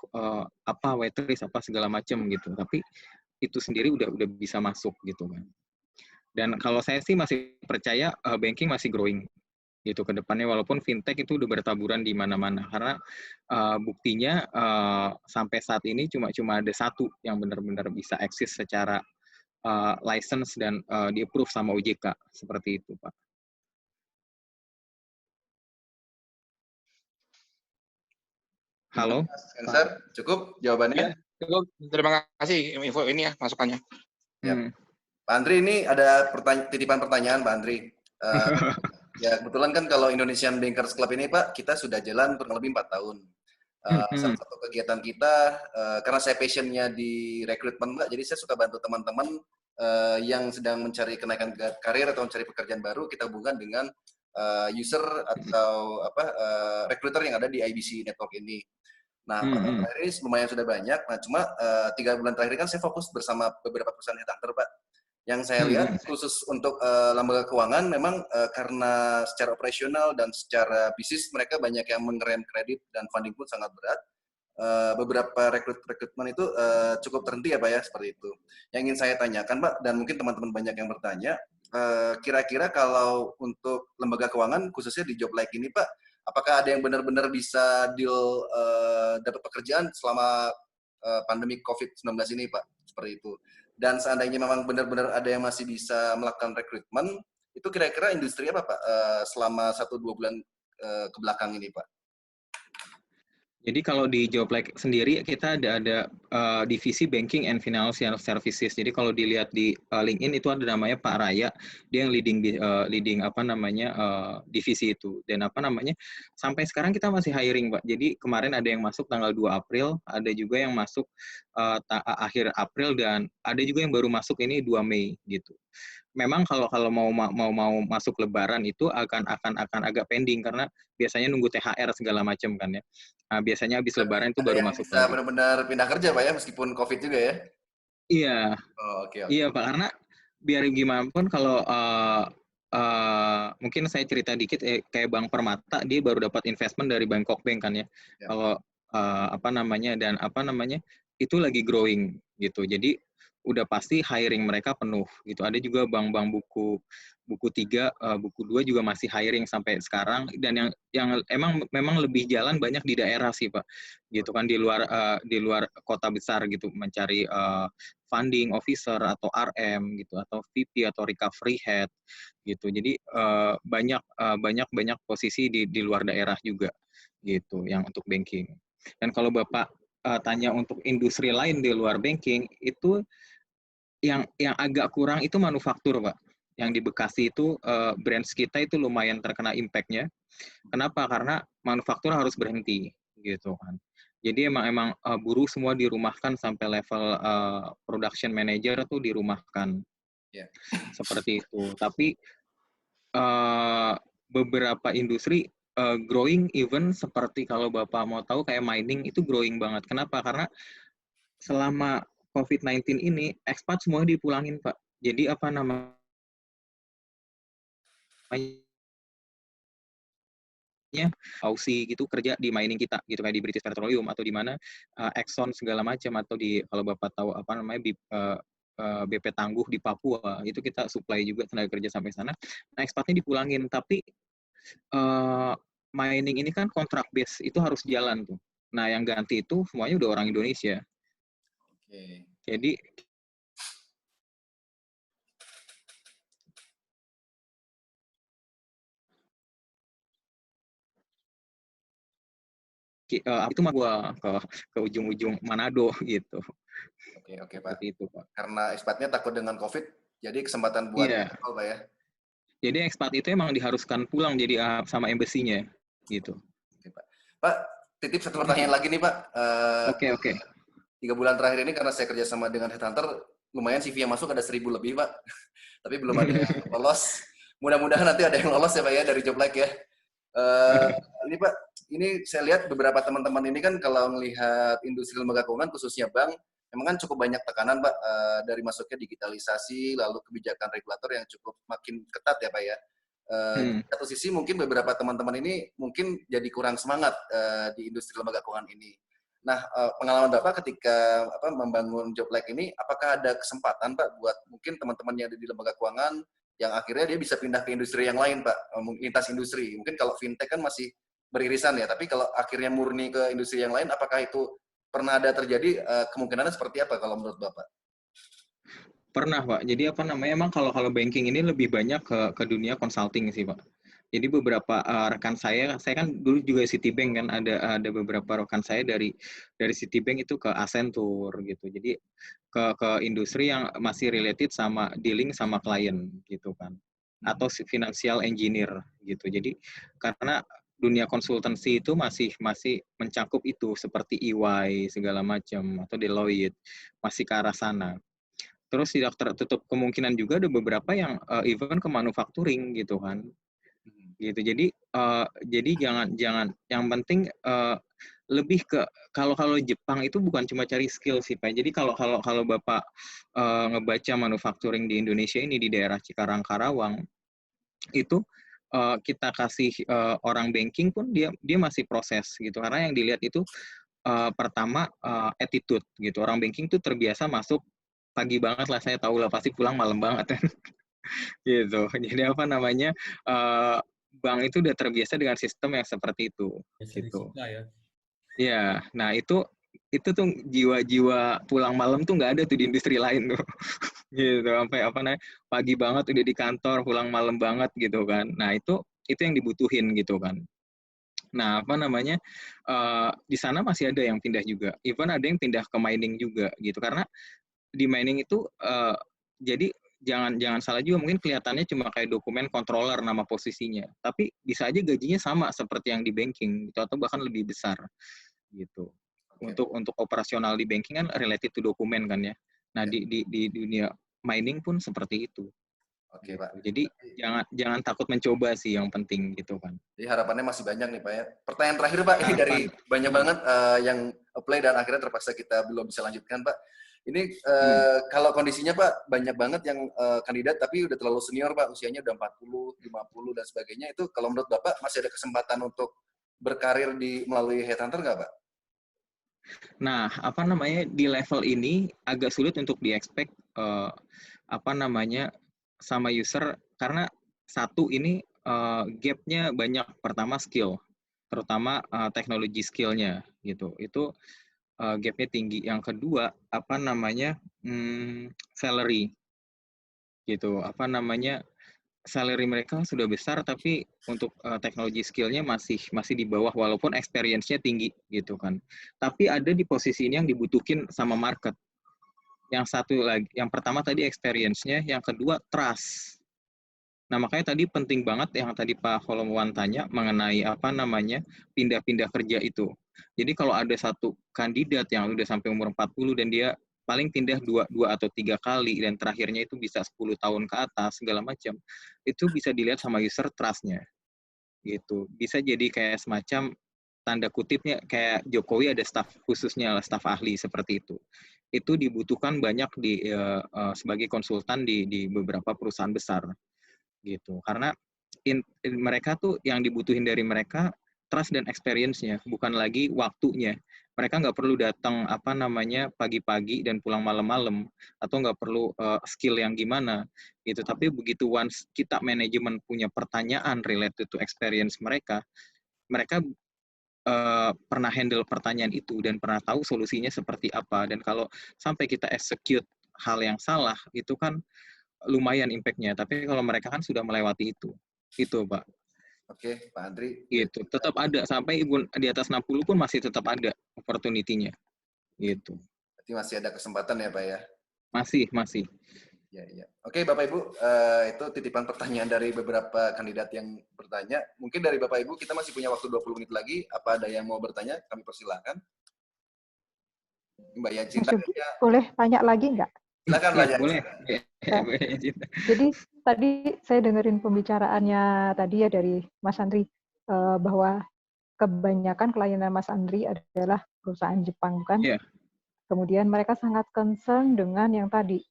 apa waitress apa segala macam gitu. Tapi itu sendiri udah bisa masuk gitu kan. Dan kalau saya sih masih percaya banking masih growing gitu ke depannya, walaupun fintech itu udah bertaburan di mana-mana, karena buktinya sampai saat ini cuma ada satu yang benar-benar bisa eksis secara license dan di-approve sama OJK, seperti itu Pak. Halo? Sensor, cukup jawabannya? Ya, cukup. Terima kasih info ini ya, masukannya. Ya. Pak Andri, ini ada titipan pertanyaan Pak Andri. Ya, kebetulan kan kalau Indonesian Bankers Club ini Pak, kita sudah jalan kurang lebih 4 tahun. Salah satu kegiatan kita, karena saya passionnya di rekrutmen Pak, jadi saya suka bantu teman-teman yang sedang mencari kenaikan karir atau mencari pekerjaan baru, kita hubungkan dengan user atau recruiter yang ada di IBC Network ini. Nah, terakhir ini lumayan sudah banyak. Nah, cuma 3 bulan terakhir kan saya fokus bersama beberapa perusahaan headhunter, Pak. Yang saya lihat khusus untuk lembaga keuangan memang karena secara operasional dan secara bisnis mereka banyak yang mengerem kredit dan funding pun sangat berat. Beberapa rekrutmen itu cukup terhenti ya Pak ya, seperti itu. Yang ingin saya tanyakan Pak, dan mungkin teman-teman banyak yang bertanya, kira-kira kalau untuk lembaga keuangan khususnya di Joblike ini Pak, apakah ada yang benar-benar bisa deal dapat pekerjaan selama pandemi COVID-19 ini Pak, seperti itu. Dan seandainya memang benar-benar ada yang masih bisa melakukan rekrutmen, itu kira-kira industri apa Pak selama 1-2 bulan ke belakang ini Pak? Jadi kalau di Joblike sendiri kita ada divisi Banking and Financial Services. Jadi kalau dilihat di LinkedIn itu ada namanya Pak Raya, dia yang leading divisi itu. Dan sampai sekarang kita masih hiring, Pak. Jadi kemarin ada yang masuk tanggal 2 April, ada juga yang masuk akhir April, dan ada juga yang baru masuk ini 2 Mei gitu. Memang kalau mau masuk Lebaran itu akan agak pending karena biasanya nunggu THR segala macam kan ya. Nah, biasanya habis Lebaran itu baru masuk bisa lagi. benar-benar pindah kerja Pak ya, meskipun COVID juga ya? Iya. Oh, oke. Iya Pak, karena biar gimana pun kalau mungkin saya cerita dikit, kayak Bank Permata dia baru dapat investment dari Bangkok Bank kan ya. Kalau itu lagi growing gitu. Jadi udah pasti hiring mereka penuh gitu. Ada juga bank-bank buku 3, buku 2 juga masih hiring sampai sekarang, dan yang memang lebih jalan banyak di daerah sih Pak. Gitu kan, di luar kota besar gitu, mencari funding officer atau RM gitu, atau VP atau recovery head gitu. Jadi banyak posisi di luar daerah juga gitu yang untuk banking. Dan kalau Bapak tanya untuk industri lain di luar banking, itu yang agak kurang itu manufaktur, Pak. Yang di Bekasi itu branch kita itu lumayan terkena impact-nya. Kenapa? Karena manufaktur harus berhenti gitu kan. Jadi emang buruh semua dirumahkan sampai level production manager tuh dirumahkan. Seperti itu. Tapi beberapa industri growing, even seperti kalau Bapak mau tahu kayak mining itu growing banget. Kenapa? Karena selama COVID-19 ini, expat semuanya dipulangin, Pak. Jadi Aussie gitu kerja di mining kita gitu, kayak di British Petroleum atau di mana Exxon segala macam, atau di kalau Bapak tahu BP Tangguh di Papua, itu kita supply juga tenaga kerja sampai sana. Nah, ekspatnya dipulangin, tapi mining ini kan kontrak base, itu harus jalan tuh. Nah, yang ganti itu semuanya udah orang Indonesia. Jadi itu mah gua ke ujung-ujung Manado gitu. Oke Pak. Seperti itu Pak. Karena ekspatnya takut dengan COVID, jadi kesempatan buat Pak ya. Jadi ekspat itu emang diharuskan pulang jadi sama embassy-nya gitu. Oke, Pak. Pak, titip satu pertanyaan lagi nih Pak. Oke. 3 bulan terakhir ini karena saya kerjasama dengan headhunter, lumayan CV yang masuk ada 1000 lebih Pak. Tapi belum ada yang lolos. Mudah-mudahan nanti ada yang lolos ya Pak ya dari Joblike ya. Ini Pak, ini saya lihat beberapa teman-teman ini kan kalau melihat industri lembaga keuangan khususnya bank, memang kan cukup banyak tekanan Pak dari masuknya digitalisasi, lalu kebijakan regulator yang cukup makin ketat ya Pak ya. Di satu sisi mungkin beberapa teman-teman ini mungkin jadi kurang semangat di industri lembaga keuangan ini. Nah, pengalaman Bapak ketika membangun Joblike ini, apakah ada kesempatan Pak buat mungkin teman-teman yang ada di lembaga keuangan yang akhirnya dia bisa pindah ke industri yang lain Pak, lintas industri. Mungkin kalau fintech kan masih beririsan ya, tapi kalau akhirnya murni ke industri yang lain, apakah itu pernah ada terjadi, kemungkinannya seperti apa kalau menurut Bapak? Pernah Pak. Jadi emang kalau banking ini lebih banyak ke dunia consulting sih Pak. Jadi beberapa rekan saya kan dulu juga Citibank kan, ada beberapa rekan saya dari Citibank itu ke Accenture gitu. Jadi ke industri yang masih related sama dealing sama klien gitu kan. Atau financial engineer gitu. Jadi karena dunia konsultansi itu masih mencakup itu seperti EY segala macam atau Deloitte, masih ke arah sana. Terus tidak tertutup kemungkinan juga ada beberapa yang even ke manufacturing gitu kan. Gitu. Jadi jangan yang penting lebih ke kalau Jepang itu bukan cuma cari skill sih Pak. Jadi kalau Bapak ngebaca manufacturing di Indonesia ini di daerah Cikarang Karawang itu kita kasih orang banking pun dia masih proses gitu. Karena yang dilihat itu pertama attitude gitu. Orang banking tuh terbiasa masuk pagi banget lah, saya tahu lah pasti pulang malam banget kan. Gitu. Jadi bank itu udah terbiasa dengan sistem yang seperti itu. Gitu. Ya, nah itu tuh jiwa pulang malam tuh nggak ada tuh di industri lain tuh. Gitu, sampai pagi banget udah di kantor, pulang malam banget gitu kan. Nah itu yang dibutuhin gitu kan. Nah, apa namanya, di sana masih ada yang pindah juga. Even ada yang pindah ke mining juga gitu. Karena di mining itu jadi jangan salah juga, mungkin kelihatannya cuma kayak dokumen controller nama posisinya, tapi bisa aja gajinya sama seperti yang di banking gitu, atau bahkan lebih besar gitu. Untuk operasional di banking kan related to dokumen kan ya. Nah, di dunia mining pun seperti itu. Oke, Pak. Jadi jangan takut mencoba sih, yang penting gitu kan. Jadi harapannya masih banyak nih Pak ya. Pertanyaan terakhir Pak, ini dari banyak banget yang apply dan akhirnya terpaksa kita belum bisa lanjutkan Pak. Ini kalau kondisinya Pak, banyak banget yang kandidat tapi udah terlalu senior Pak, usianya udah 40, 50 dan sebagainya. Itu kalau menurut Bapak masih ada kesempatan untuk berkarir melalui headhunter nggak Pak? Nah, apa namanya, di level ini agak sulit untuk di-expect apa namanya, sama user, karena satu ini gap-nya banyak. Pertama skill, terutama teknologi skill-nya gitu. Itu gap-nya tinggi. Yang kedua, apa namanya, salary gitu. Apa namanya, salary mereka sudah besar, tapi untuk teknologi skill-nya masih di bawah, walaupun experience-nya tinggi gitu kan. Tapi ada di posisi ini yang dibutuhin sama market. Yang satu lagi, yang pertama tadi experience-nya, yang kedua trust. Nah, makanya tadi penting banget yang tadi Pak Holomuan tanya mengenai apa namanya, pindah-pindah kerja itu. Jadi kalau ada satu kandidat yang udah sampai umur 40 dan dia paling pindah 2 atau 3 kali dan terakhirnya itu bisa 10 tahun ke atas segala macam, itu bisa dilihat sama user trust-nya. Gitu. Bisa jadi kayak semacam tanda kutipnya kayak Jokowi ada staf khususnya, staf ahli seperti itu. Itu dibutuhkan banyak sebagai konsultan di beberapa perusahaan besar gitu. Karena mereka tuh yang dibutuhin dari mereka trust dan experience-nya, bukan lagi waktunya. Mereka nggak perlu datang apa namanya pagi-pagi dan pulang malam-malam, atau nggak perlu skill yang gimana gitu. Tapi begitu once kita manajemen punya pertanyaan related to experience mereka pernah handle pertanyaan itu dan pernah tahu solusinya seperti apa. Dan kalau sampai kita execute hal yang salah, itu kan lumayan impact-nya. Tapi kalau mereka kan sudah melewati itu Pak. Oke, Pak Andri. Gitu. Tetap ada sampai di atas 60 pun masih tetap ada opportunity-nya. Gitu. Berarti masih ada kesempatan ya, Pak ya? Masih. Ya. Oke, Bapak Ibu, itu titipan pertanyaan dari beberapa kandidat yang bertanya. Mungkin dari Bapak Ibu kita masih punya waktu 20 menit lagi. Apa ada yang mau bertanya? Kami persilahkan. Mbak Yacinta. Boleh tanya lagi nggak? Silakan Mbak Yacinta. Boleh. Jadi tadi saya dengerin pembicaraannya tadi ya dari Mas Andri bahwa kebanyakan kliennya Mas Andri adalah perusahaan Jepang, bukan? Yeah. Kemudian mereka sangat concern dengan yang tadi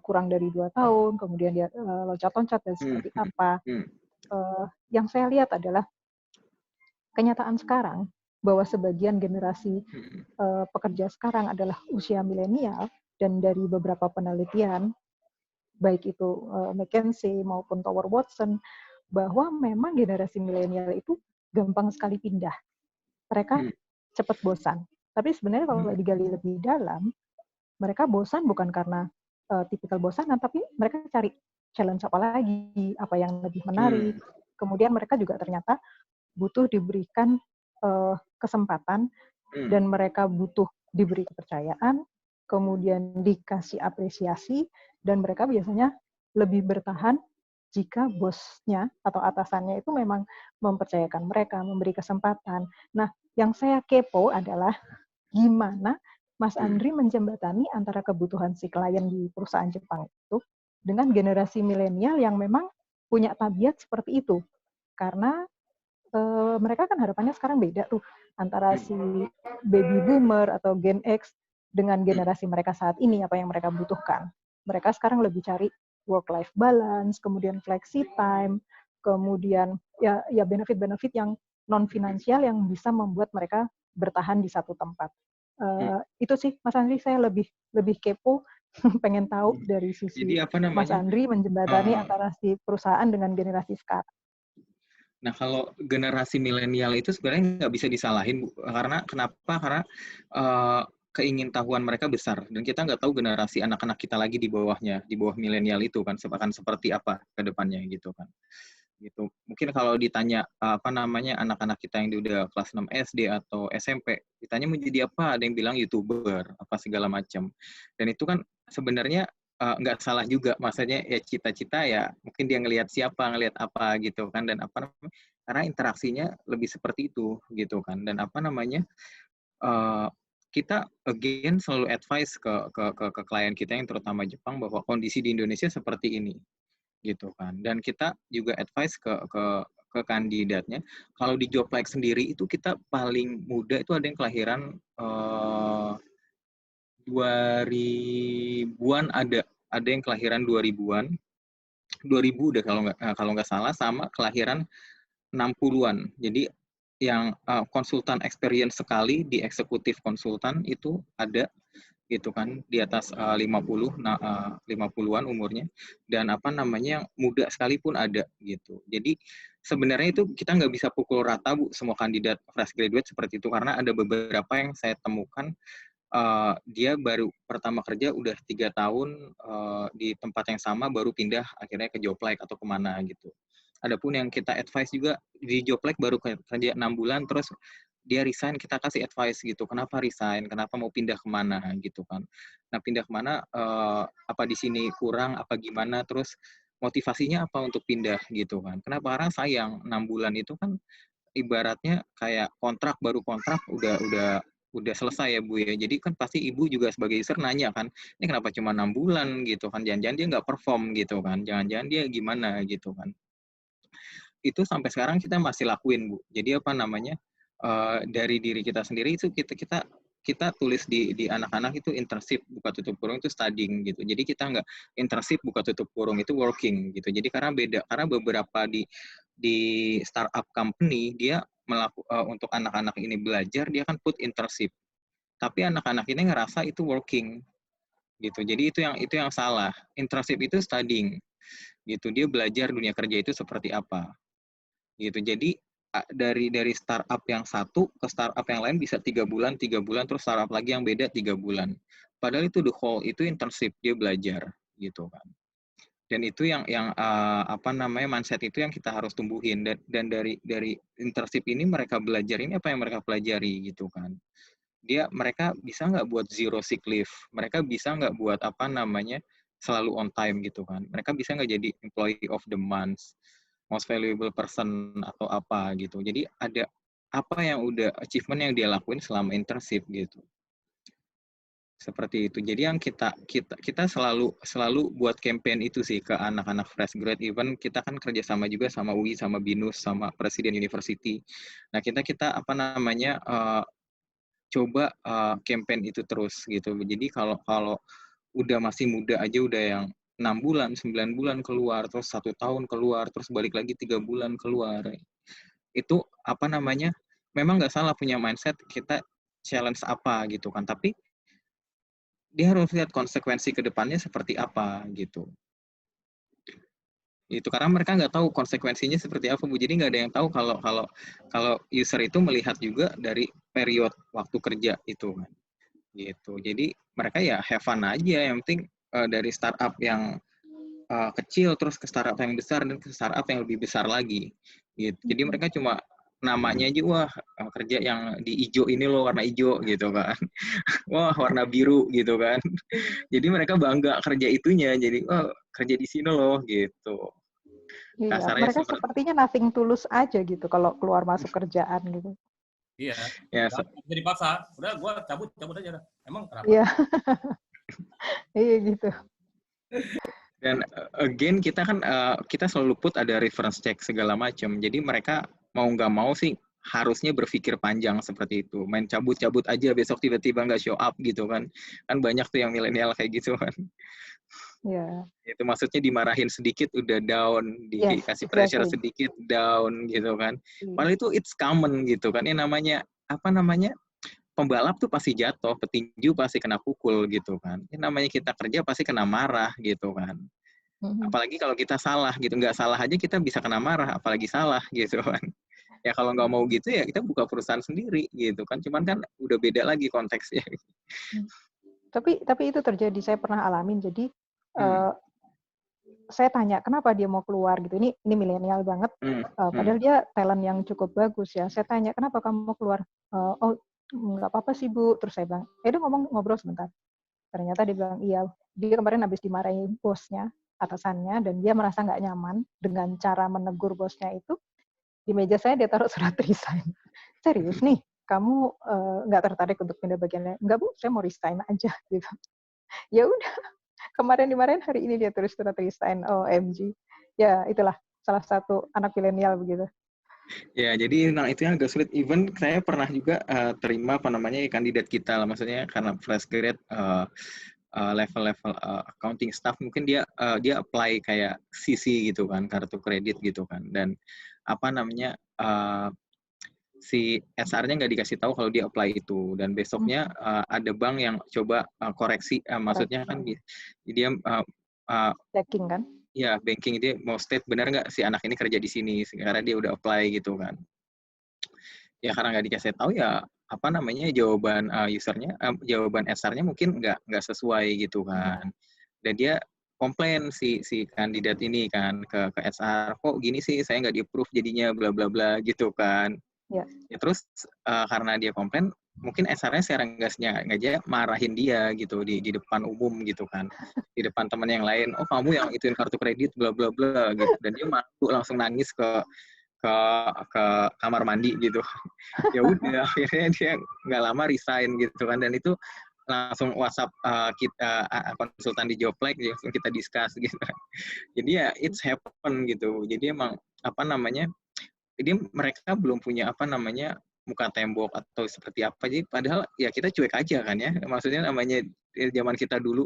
kurang dari 2 tahun, kemudian dia loncat-loncat dan seperti apa. Yang saya lihat adalah kenyataan sekarang bahwa sebagian generasi pekerja sekarang adalah usia milenial, dan dari beberapa penelitian baik itu McKinsey maupun Tower Watson, bahwa memang generasi milenial itu gampang sekali pindah. Mereka cepat bosan. Tapi sebenarnya kalau digali lebih dalam, mereka bosan bukan karena tipikal bosanan, tapi mereka cari challenge apa lagi, apa yang lebih menarik. Kemudian mereka juga ternyata butuh diberikan kesempatan, dan mereka butuh diberi kepercayaan, kemudian dikasih apresiasi, dan mereka biasanya lebih bertahan jika bosnya atau atasannya itu memang mempercayakan mereka, memberi kesempatan. Nah, yang saya kepo adalah gimana Mas Andri menjembatani antara kebutuhan si klien di perusahaan Jepang itu dengan generasi milenial yang memang punya tabiat seperti itu. Karena mereka kan harapannya sekarang beda tuh antara si baby boomer atau Gen X dengan generasi mereka saat ini, apa yang mereka butuhkan. Mereka sekarang lebih cari work-life balance, kemudian flexi time, kemudian ya benefit-benefit yang non-finansial yang bisa membuat mereka bertahan di satu tempat. Itu sih, Mas Andri, saya lebih kepo, pengen tahu dari sisi Mas Andri menjembatani antara si perusahaan dengan generasi sekarang. Nah, kalau generasi milenial itu sebenarnya nggak bisa disalahin, Bu. Karena kenapa? Karena keingintahuan mereka besar, dan kita nggak tahu generasi anak-anak kita lagi di bawahnya, di bawah milenial itu kan akan seperti apa ke depannya gitu kan. gitu. Mungkin kalau ditanya anak-anak kita yang udah kelas 6 SD atau SMP, ditanya mau jadi apa, ada yang bilang YouTuber, apa segala macam. Dan itu kan sebenarnya nggak salah juga, maksudnya ya cita-cita ya mungkin dia ngelihat siapa, ngelihat apa gitu kan, dan karena interaksinya lebih seperti itu gitu kan. Dan kita again selalu advice ke klien kita yang terutama Jepang bahwa kondisi di Indonesia seperti ini gitu kan. Dan kita juga advice ke kandidatnya, kalau di Joblike sendiri itu kita paling muda itu ada yang kelahiran 2000-an, ada yang kelahiran 2000-an, 2000 udah kalau nggak salah, sama kelahiran 60-an. Jadi yang konsultan experience sekali di eksekutif konsultan itu ada gitu kan, di atas 50-an umurnya, dan yang muda sekalipun ada gitu. Jadi sebenarnya itu kita nggak bisa pukul rata, Bu, semua kandidat fresh graduate seperti itu, karena ada beberapa yang saya temukan dia baru pertama kerja udah 3 tahun di tempat yang sama, baru pindah akhirnya ke Joblike atau kemana gitu. Adapun yang kita advice juga di Joblike baru kerja 6 bulan, terus dia resign, kita kasih advice gitu, kenapa resign, kenapa mau pindah kemana gitu kan. Nah, pindah kemana, apa di sini kurang, apa gimana, terus motivasinya apa untuk pindah gitu kan. Kenapa? Karena sayang, 6 bulan itu kan ibaratnya kayak baru kontrak udah selesai ya, Bu ya. Jadi kan pasti Ibu juga sebagai user nanya kan, ini kenapa cuma 6 bulan gitu kan, jangan-jangan dia nggak perform gitu kan, jangan-jangan dia gimana gitu kan. Itu sampai sekarang kita masih lakuin, Bu. Jadi dari diri kita sendiri itu kita tulis di anak-anak itu internship buka tutup kurung itu studying gitu. Jadi kita nggak internship buka tutup kurung itu working gitu. Jadi karena beberapa di startup company dia untuk anak-anak ini belajar, dia kan put internship. Tapi anak-anak ini ngerasa itu working gitu. Jadi itu yang salah. Internship itu studying gitu. Dia belajar dunia kerja itu seperti apa gitu. Jadi dari startup yang satu ke startup yang lain bisa 3 bulan, terus startup lagi yang beda 3 bulan. Padahal itu the whole itu internship, dia belajar gitu kan. Dan itu yang mindset itu yang kita harus tumbuhin, dan dari internship ini mereka belajar ini apa yang mereka pelajari gitu kan. Mereka bisa nggak buat zero sick leave, mereka bisa nggak buat selalu on time gitu kan, mereka bisa nggak jadi employee of the month, most valuable person atau apa gitu. Jadi ada apa yang udah achievement yang dia lakuin selama internship gitu. Seperti itu. Jadi yang kita selalu buat campaign itu sih ke anak-anak fresh grad. Even kita kan kerjasama juga sama UI, sama BINUS, sama Presiden University. Nah, kita coba campaign itu terus gitu. Jadi kalau udah masih muda aja udah yang 6 bulan, 9 bulan keluar, terus 1 tahun keluar, terus balik lagi 3 bulan keluar. Itu memang nggak salah punya mindset kita challenge apa gitu kan, tapi dia harus lihat konsekuensi ke depannya seperti apa gitu. Itu karena mereka nggak tahu konsekuensinya seperti apa, Bu. Jadi nggak ada yang tahu kalau user itu melihat juga dari period waktu kerja itu kan. Gitu. Jadi mereka ya have fun aja, yang penting dari startup yang kecil terus ke startup yang besar dan ke startup yang lebih besar lagi gitu. Jadi mereka cuma namanya aja, wah kerja yang di hijau ini loh, warna hijau gitu kan. Wah warna biru gitu kan. Jadi mereka bangga kerja itunya, jadi wah kerja di sini loh gitu. Iya, mereka sepertinya nothing tulus aja gitu kalau keluar masuk kerjaan gitu. Iya. Ya, jadi paksa. Udah gue cabut aja. Emang kenapa? Iya. Iya gitu. Dan again kita kan kita selalu put ada reference check segala macam. Jadi mereka mau nggak mau sih harusnya berpikir panjang seperti itu. Main cabut-cabut aja besok tiba-tiba nggak show up gitu kan. Kan banyak tuh yang milenial kayak gitu kan. Iya. Itu maksudnya dimarahin sedikit udah down, dikasih pressure sedikit down gitu kan. Padahal itu it's common gitu kan. Ini namanya pembalap tuh pasti jatuh, petinju pasti kena pukul gitu kan. Ini namanya kita kerja pasti kena marah gitu kan. Apalagi kalau kita salah gitu, nggak salah aja kita bisa kena marah, apalagi salah gitu kan. Ya kalau nggak mau gitu ya kita buka perusahaan sendiri gitu kan. Cuman kan udah beda lagi konteksnya. Tapi itu terjadi, saya pernah alamin. Jadi saya tanya kenapa dia mau keluar gitu. Ini milenial banget. Padahal dia talent yang cukup bagus ya. Saya tanya kenapa kamu mau keluar? Oh nggak apa-apa sih Bu. Terus saya bilang, udah ngobrol sebentar. Ternyata dia bilang iya. Dia kemarin habis dimarahi bosnya, atasannya, dan dia merasa nggak nyaman dengan cara menegur bosnya itu. Di meja saya dia taruh surat resign. Serius nih, kamu nggak tertarik untuk pindah bagiannya? Nggak Bu, saya mau resign aja gitu. Ya udah, kemarin dimarahin, hari ini dia tulis surat resign. OMG. Ya itulah salah satu anak milenial begitu. Ya, jadi itu yang agak sulit. Even saya pernah juga terima kandidat kita lah, maksudnya karena fresh grade level-level accounting staff, mungkin dia apply kayak CC gitu kan, kartu kredit gitu kan, dan si SR-nya nggak dikasih tahu kalau dia apply itu, dan besoknya ada bank yang coba koreksi, maksudnya kan dia checking kan? Ya, banking dia mau state benar nggak si anak ini kerja di sini karena dia udah apply gitu kan. Ya karena nggak dikasih tahu ya jawaban usernya, jawaban SR-nya mungkin nggak sesuai gitu kan. Dan dia komplain si kandidat ini kan ke SR, kok gini sih saya nggak di-approve jadinya bla bla bla gitu kan. Ya terus karena dia komplain, mungkin SR-nya secara nggak sengaja marahin dia gitu di depan umum gitu kan, di depan teman yang lain, oh kamu yang ituin kartu kredit bla bla bla gitu, dan dia langsung nangis ke kamar mandi gitu. Ya udah akhirnya dia nggak lama resign gitu kan, dan itu langsung WhatsApp kita konsultan di Joblike, langsung kita discuss gitu. Jadi ya it's happen gitu. Jadi emang jadi mereka belum punya muka tembok atau seperti apa, jadi padahal ya kita cuek aja kan ya, maksudnya zaman kita dulu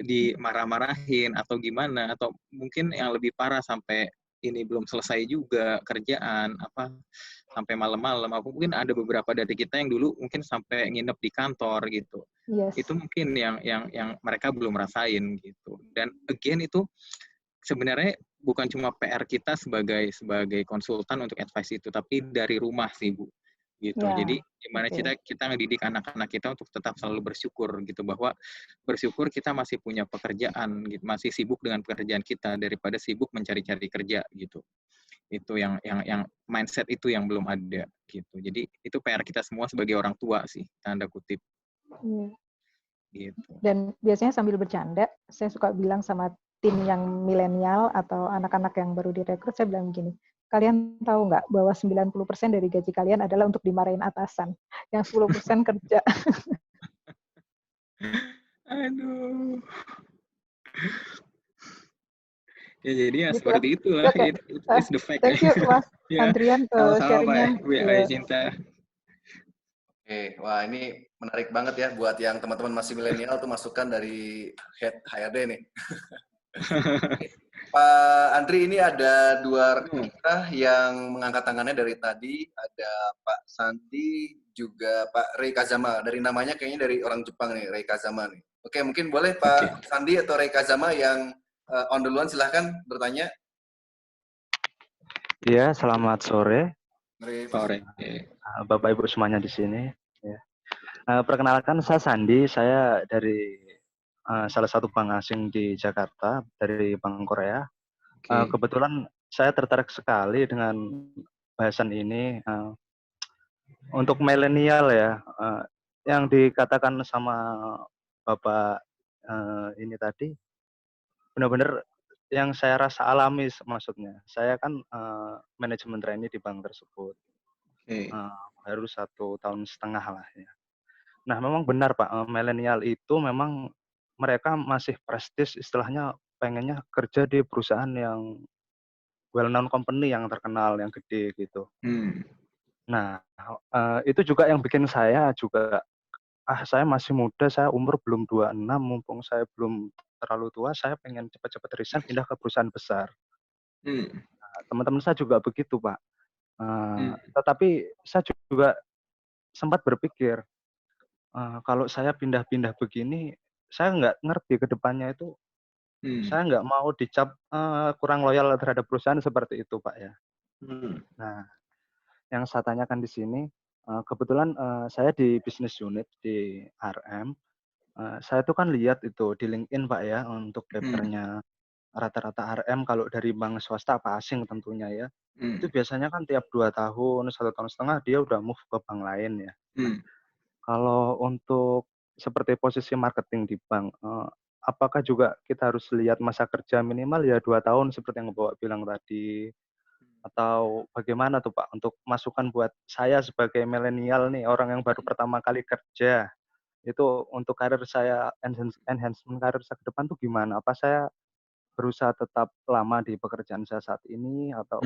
dimarah-marahin atau gimana, atau mungkin yang lebih parah sampai ini belum selesai juga kerjaan sampai malam-malam. Mungkin ada beberapa dari kita yang dulu mungkin sampai nginep di kantor gitu. Yes. Itu mungkin yang mereka belum rasain gitu. Dan again itu sebenarnya bukan cuma PR kita sebagai konsultan untuk advice itu, tapi dari rumah sih Bu, gitu. Ya, jadi gimana kita ngedidik anak-anak kita untuk tetap selalu bersyukur gitu, bahwa bersyukur kita masih punya pekerjaan gitu, masih sibuk dengan pekerjaan kita daripada sibuk mencari-cari kerja gitu. Itu yang mindset itu yang belum ada gitu. Jadi itu PR kita semua sebagai orang tua sih, tanda kutip. Gitu. Dan biasanya sambil bercanda, saya suka bilang sama tim yang milenial atau anak-anak yang baru direkrut, saya bilang gini, kalian tahu nggak bahwa 90% dari gaji kalian adalah untuk dimarahin atasan, yang 10% kerja. Aduh. Ya jadi ya seperti itulah. It's the fact. Thank you Mas Andrian sharingnya. Sama-sama Cinta. Oke, wah ini menarik banget ya buat yang teman-teman masih milenial tuh, masukan dari head HRD nih. Pak Andri, ini ada dua rekan kita yang mengangkat tangannya dari tadi, ada Pak Santi juga Pak Rey Kazama. Dari namanya kayaknya dari orang Jepang nih, Rey Kazama nih. Oke, mungkin boleh Pak Sandi atau Rey Kazama yang on duluan, silahkan bertanya. Iya, selamat sore. Sore. Bapak Ibu semuanya di sini. Ya. Perkenalkan, saya Sandi. Saya dari salah satu bank asing di Jakarta, dari Bank Korea. Kebetulan saya tertarik sekali dengan bahasan ini. Untuk milenial ya, yang dikatakan sama Bapak ini tadi, benar-benar yang saya rasa alami maksudnya. Saya kan manajemen trainee di bank tersebut. Baru 1,5 tahun lah ya. Nah, memang benar Pak, milenial itu memang mereka masih prestis, istilahnya pengennya kerja di perusahaan yang well-known company, yang terkenal, yang gede gitu. Nah, itu juga yang bikin saya juga, saya masih muda, saya umur belum 26, mumpung saya belum terlalu tua, saya pengen cepat-cepat resign, pindah ke perusahaan besar. Nah, teman-teman saya juga begitu Pak. Tetapi saya juga sempat berpikir, kalau saya pindah-pindah begini, saya nggak ngerti ke depannya itu, saya nggak mau dicap kurang loyal terhadap perusahaan seperti itu Pak ya. Nah, yang saya tanyakan di sini, kebetulan saya di business unit di RM, saya tuh kan lihat itu di LinkedIn Pak ya, untuk papernya rata-rata RM kalau dari bank swasta apa asing tentunya ya, itu biasanya kan tiap 2 tahun, 1,5 tahun dia udah move ke bank lain ya. Kalau untuk seperti posisi marketing di bank, apakah juga kita harus lihat masa kerja minimal ya 2 tahun seperti yang Bapak bilang tadi? Atau bagaimana tuh Pak untuk masukan buat saya sebagai milenial nih, orang yang baru pertama kali kerja, itu untuk karir saya, enhancement karir saya ke depan tuh gimana? Apa saya berusaha tetap lama di pekerjaan saya saat ini atau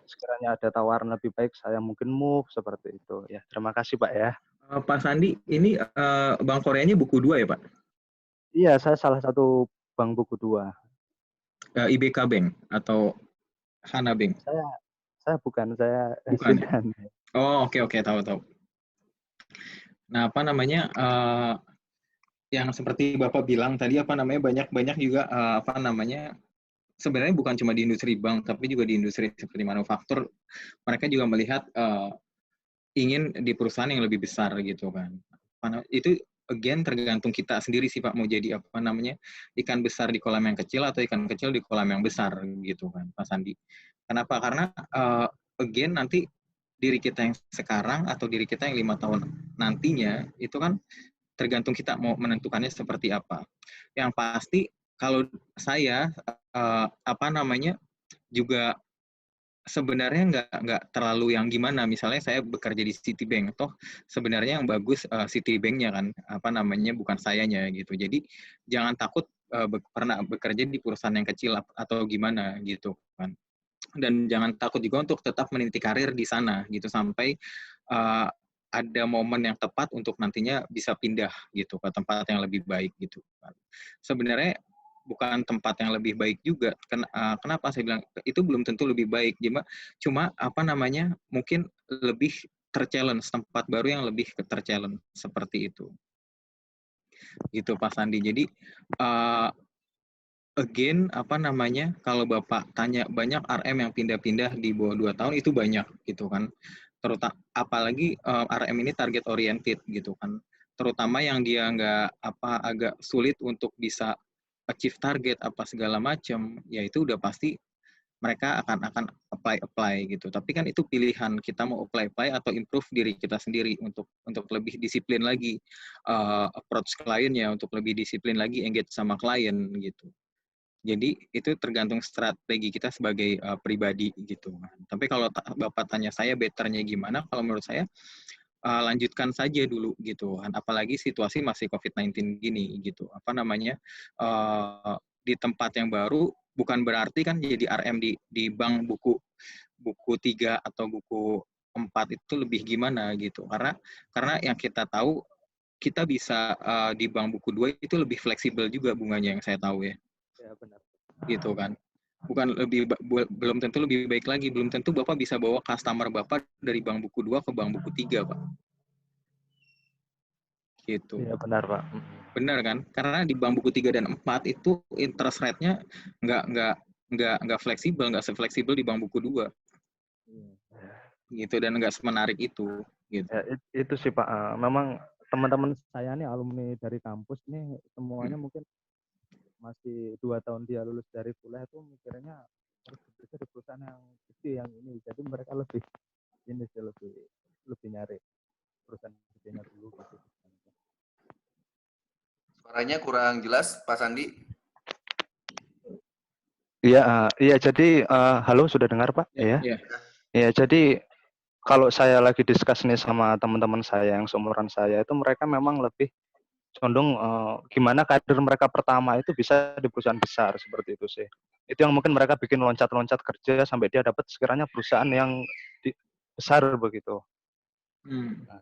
sekiranya ada tawaran lebih baik saya mungkin move seperti itu ya. Terima kasih Pak ya. Pak Sandi, ini Bank Koreanya buku 2 ya Pak? Iya, saya salah satu bank buku 2. IBK Bank atau Hana Bank? Saya bukan, saya Bukan. Sinan. Oh, oke, tahu. Nah, apa namanya, yang seperti Bapak bilang tadi, apa namanya, banyak juga, apa namanya, sebenarnya bukan cuma di industri bank, tapi juga di industri seperti manufaktur, mereka juga melihat ingin di perusahaan yang lebih besar gitu kan. Itu again tergantung kita sendiri sih Pak, mau jadi apa namanya, ikan besar di kolam yang kecil atau ikan kecil di kolam yang besar gitu kan, Pak Sandi. Kenapa? Karena again nanti diri kita yang sekarang atau diri kita yang 5 tahun nantinya itu kan tergantung kita mau menentukannya seperti apa. Yang pasti kalau saya apa namanya juga sebenarnya nggak terlalu yang gimana. Misalnya saya bekerja di Citibank, toh sebenarnya yang bagus Citibank-nya kan, apa namanya, bukan sayanya gitu. Jadi jangan takut pernah bekerja di perusahaan yang kecil atau gimana gitu kan. Dan jangan takut juga untuk tetap meniti karir di sana gitu sampai ada momen yang tepat untuk nantinya bisa pindah gitu ke tempat yang lebih baik gitu kan. Sebenarnya bukan tempat yang lebih baik juga. Kenapa saya bilang itu belum tentu lebih baik. Cuma apa namanya, mungkin lebih ter-challenge, tempat baru yang lebih ter-challenge seperti itu. Gitu Pak Sandi. Jadi again, apa namanya, kalau Bapak tanya banyak RM yang pindah-pindah di bawah 2 tahun itu banyak gitu kan. Apalagi RM ini target oriented gitu kan. Terutama yang dia agak sulit untuk bisa achieve target apa segala macam, ya itu udah pasti mereka akan apply gitu. Tapi kan itu pilihan kita mau apply atau improve diri kita sendiri untuk lebih disiplin lagi approach kliennya, untuk lebih disiplin lagi engage sama klien gitu. Jadi itu tergantung strategi kita sebagai pribadi gitu. Tapi kalau Bapak tanya saya betternya gimana, kalau menurut saya lanjutkan saja dulu gitu kan, apalagi situasi masih COVID-19 gini gitu, apa namanya, di tempat yang baru bukan berarti kan jadi RM di bank buku 3 atau buku 4 itu lebih gimana gitu, karena yang kita tahu kita bisa di bank buku 2 itu lebih fleksibel juga bunganya yang saya tahu ya. Ya benar. Gitu kan. Bukan belum tentu lebih baik lagi, belum tentu Bapak bisa bawa customer Bapak dari bank buku 2 ke bank buku 3, Pak. Gitu. Iya benar, Pak. Benar kan? Karena di bank buku 3 dan 4 itu interest rate-nya nggak fleksibel, nggak sefleksibel di bank buku 2. Gitu, dan nggak semenarik itu. Gitu. Ya, itu sih Pak. Memang teman-teman saya nih alumni dari kampus nih semuanya mungkin masih 2 tahun dia lulus dari kuliah itu mikirnya harus bekerja di perusahaan yang gede yang ini. Jadi mereka lebih nyari perusahaan gedenya dulu gitu. Suaranya kurang jelas, Pak Sandi. Iya, jadi halo sudah dengar Pak? Iya. Iya, jadi kalau saya lagi discuss nih sama teman-teman saya yang seumuran saya itu mereka memang lebih condong gimana karir mereka pertama itu bisa di perusahaan besar seperti itu sih. Itu yang mungkin mereka bikin loncat-loncat kerja sampai dia dapat sekiranya perusahaan yang besar begitu. Nah,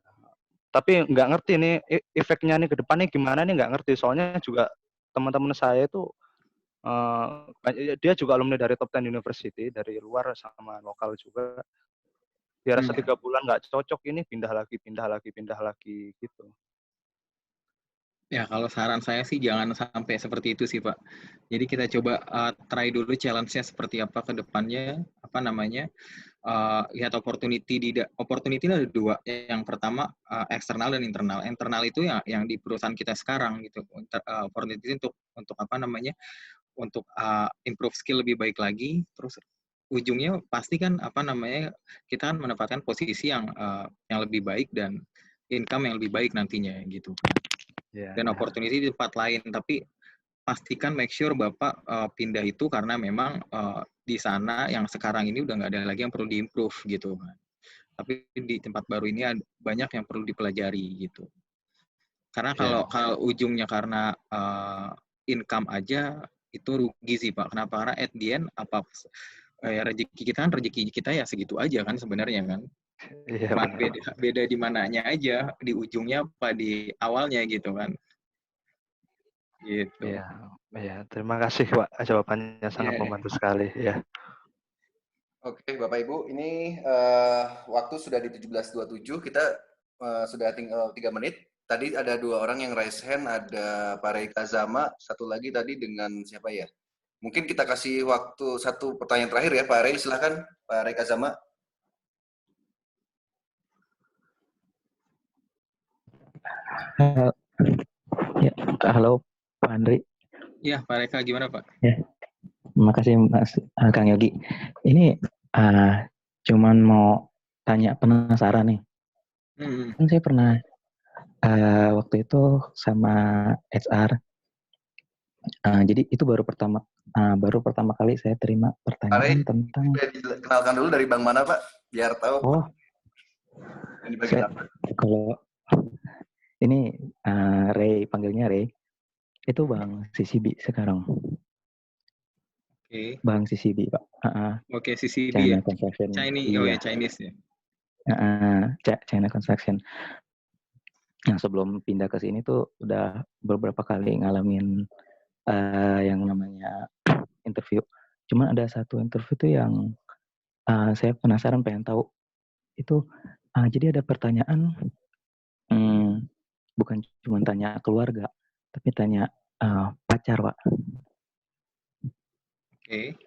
tapi nggak ngerti nih efeknya nih ke depannya gimana nih nggak ngerti. Soalnya juga teman-teman saya itu dia juga alumni dari top 10 university dari luar sama lokal juga. Dia rasa 3 bulan nggak cocok ini pindah lagi gitu. Ya, kalau saran saya sih jangan sampai seperti itu sih, Pak. Jadi kita coba try dulu challenge-nya seperti apa ke depannya, apa namanya, lihat opportunity ada 2. Yang pertama eksternal dan internal. Internal itu yang di perusahaan kita sekarang gitu. Opportunity untuk apa namanya, improve skill lebih baik lagi, terus ujungnya pasti kan kita kan menempatkan posisi yang lebih baik dan income yang lebih baik nantinya gitu kan. Dan opportunity di tempat lain, tapi pastikan make sure Bapak pindah itu karena memang di sana yang sekarang ini udah nggak ada lagi yang perlu diimprove gitu kan. Tapi di tempat baru ini banyak yang perlu dipelajari gitu. Karena kalau ujungnya karena income aja itu rugi sih Pak. Kenapa? Karena at the end rezeki kita ya segitu aja kan sebenarnya kan. Cuma beda di mananya aja, di ujungnya apa di awalnya gitu kan. Gitu. Iya, terima kasih Pak, jawabannya sangat membantu sekali ya. Oke, Bapak Ibu, ini waktu sudah di 17.27, kita sudah tinggal 3 menit. Tadi ada 2 orang yang raise hand, ada Pak Rey Kazama, satu lagi tadi dengan siapa ya? Mungkin kita kasih waktu 1 pertanyaan terakhir ya, Pak Rey, silakan Pak Rey Kazama. Halo Pak Andri. Iya, Pak Reka, gimana Pak? Ya, terima kasih Mas Kang Yogi. Ini cuman mau tanya, penasaran nih. Kan saya pernah waktu itu sama HR. Jadi itu baru pertama kali saya terima pertanyaan tentang. Kenalkan dulu dari bank mana Pak, biar tahu. Oh, kalau ini Ray, panggilnya Ray. Itu Bank CCB sekarang. Oke. Bank CCB Pak. Oke, CCB China ya. Construction. Chinese ya. China Construction. Yang sebelum pindah ke sini tuh udah beberapa kali ngalamin yang namanya interview. Cuman ada satu interview tuh yang saya penasaran, pengen tahu. Itu jadi ada pertanyaan, bukan cuma tanya keluarga, tapi tanya pacar, Pak. Oke.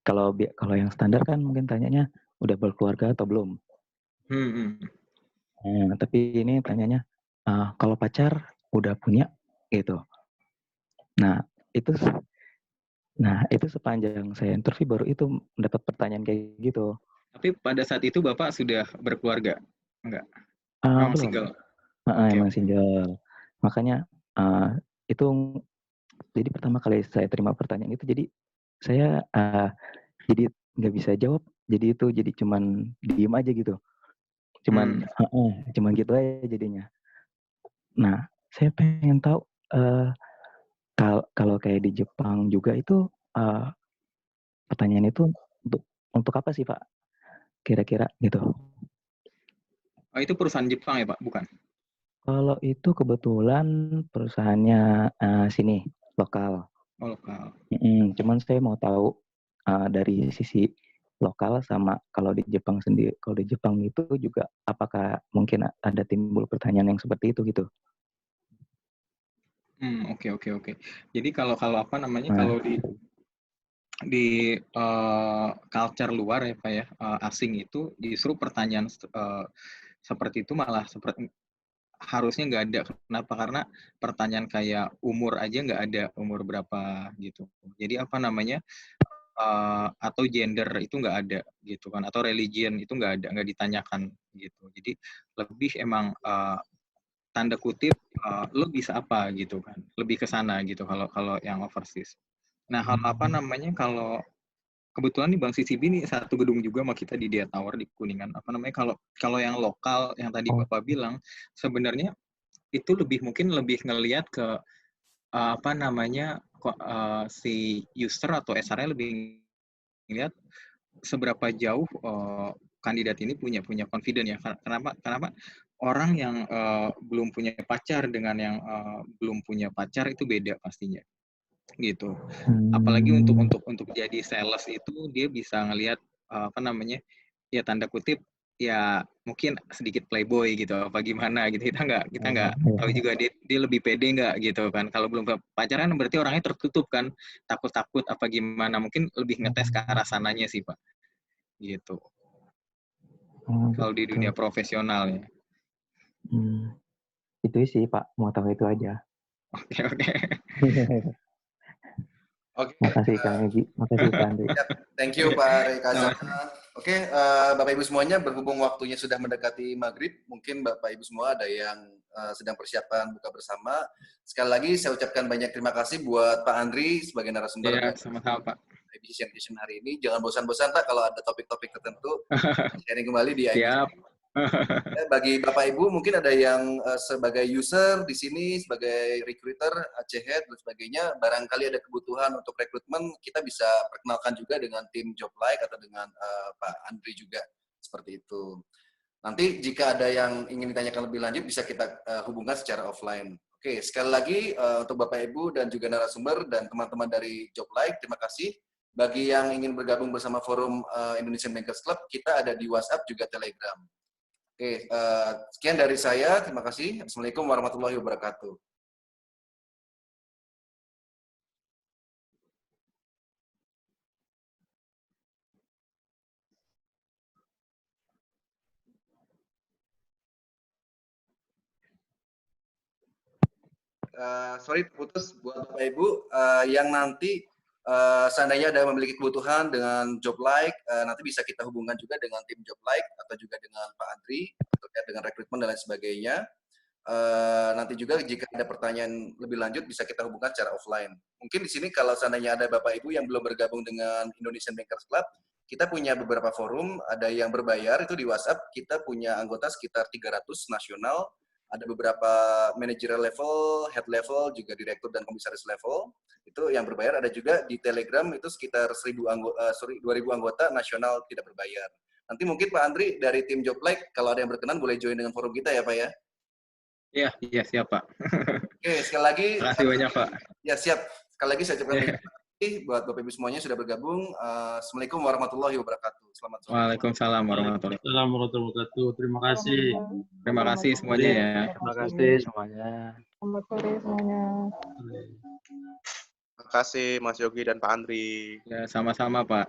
Kalau yang standar kan mungkin tanyanya udah berkeluarga atau belum. Tapi ini tanyanya kalau pacar udah punya gitu. Nah itu sepanjang saya interview baru itu mendapat pertanyaan kayak gitu. Tapi pada saat itu Bapak sudah berkeluarga? Enggak? Belum. Single? Emang single. Makanya itu jadi pertama kali saya terima pertanyaan itu, jadi saya jadi nggak bisa jawab. Jadi cuman diem aja gitu. Cuman gitu aja jadinya. Nah, saya pengen tahu kalau kayak di Jepang juga itu pertanyaan itu untuk apa sih Pak? Kira-kira gitu. Oh, itu perusahaan Jepang ya Pak, bukan? Kalau itu kebetulan perusahaannya sini lokal. Oh, lokal. Cuman saya mau tahu dari sisi lokal sama kalau di Jepang sendiri. Kalau di Jepang itu juga apakah mungkin ada timbul pertanyaan yang seperti itu gitu? Oke. Jadi kalau apa namanya, kalau di culture luar ya Pak ya, asing itu justru pertanyaan seperti itu malah harusnya nggak ada. Kenapa? Karena pertanyaan kayak umur aja nggak ada, umur berapa gitu. Jadi apa namanya, atau gender itu nggak ada gitu kan, atau religion itu nggak ada, nggak ditanyakan gitu. Jadi lebih emang tanda kutip lo bisa apa gitu kan, lebih ke sana gitu kalau yang overseas. Nah, kalau kebetulan nih Bank CCB nih satu gedung juga sama kita di Dia Tower di Kuningan. Kalau yang lokal yang tadi Bapak bilang, sebenarnya itu mungkin lebih ngelihat ke si user atau SR-nya lebih ngelihat seberapa jauh kandidat ini punya confident ya. Kenapa orang yang belum punya pacar dengan yang belum punya pacar itu beda pastinya gitu. Apalagi untuk jadi sales itu dia bisa ngelihat ya tanda kutip ya mungkin sedikit playboy gitu apa gimana gitu. Kita nggak tahu juga dia lebih pede nggak gitu kan. Kalau belum pacaran berarti orangnya tertutup kan, takut apa gimana, mungkin lebih ngetes ke arah sananya sih Pak gitu. Kalau di dunia profesional ya. Itu sih Pak, mau tahu itu aja. Oke. Oke. Makasih Kang Yogi, makasih Pak Andri. Thank you Pak Reka. Oke, Bapak Ibu semuanya, berhubung waktunya sudah mendekati maghrib, mungkin Bapak Ibu semua ada yang sedang persiapan buka bersama. Sekali lagi saya ucapkan banyak terima kasih buat Pak Andri sebagai narasumber. Iya, sama-sama Pak. Edition hari ini. Jangan bosan-bosan Pak kalau ada topik-topik tertentu, sharing kembali di Siap. Bagi Bapak Ibu mungkin ada yang sebagai user di sini, sebagai recruiter, head dan sebagainya, barangkali ada kebutuhan untuk rekrutmen, kita bisa perkenalkan juga dengan tim Joblike atau dengan Pak Andri juga, seperti itu. Nanti jika ada yang ingin ditanyakan lebih lanjut, bisa kita hubungkan secara offline. Oke, sekali lagi untuk Bapak Ibu dan juga narasumber dan teman-teman dari Joblike, terima kasih. Bagi yang ingin bergabung bersama forum Indonesian Bankers Club, kita ada di WhatsApp juga Telegram. Oke, sekian dari saya. Terima kasih. Assalamualaikum warahmatullahi wabarakatuh. Sorry putus buat Bapak Ibu yang nanti seandainya ada memiliki kebutuhan dengan Joblike, nanti bisa kita hubungkan juga dengan tim Joblike atau juga dengan Pak Andri terkait dengan rekrutmen dan lain sebagainya. Nanti juga jika ada pertanyaan lebih lanjut bisa kita hubungkan secara offline. Mungkin di sini kalau seandainya ada Bapak Ibu yang belum bergabung dengan Indonesian Bankers Club, kita punya beberapa forum, ada yang berbayar itu di WhatsApp, kita punya anggota sekitar 300 nasional, ada beberapa managerial level, head level, juga direktur dan komisaris level, itu yang berbayar. Ada juga di Telegram itu sekitar 2.000 anggota nasional tidak berbayar. Nanti mungkin Pak Andri dari tim Joblike, kalau ada yang berkenan boleh join dengan forum kita ya Pak ya? Iya siap Pak. Oke, sekali lagi. Terima kasih banyak Pak. Ya siap. Sekali lagi saya ucapkan terima kasih buat Bapak Ibu semuanya sudah bergabung. Assalamualaikum warahmatullahi wabarakatuh. Selamat sore. Waalaikumsalam warahmatullahi wabarakatuh. Terima kasih. Terima kasih semuanya ya. Terima kasih semuanya. Selamat sore semuanya. Terima kasih Mas Yogi dan Pak Andri. Ya, sama-sama Pak.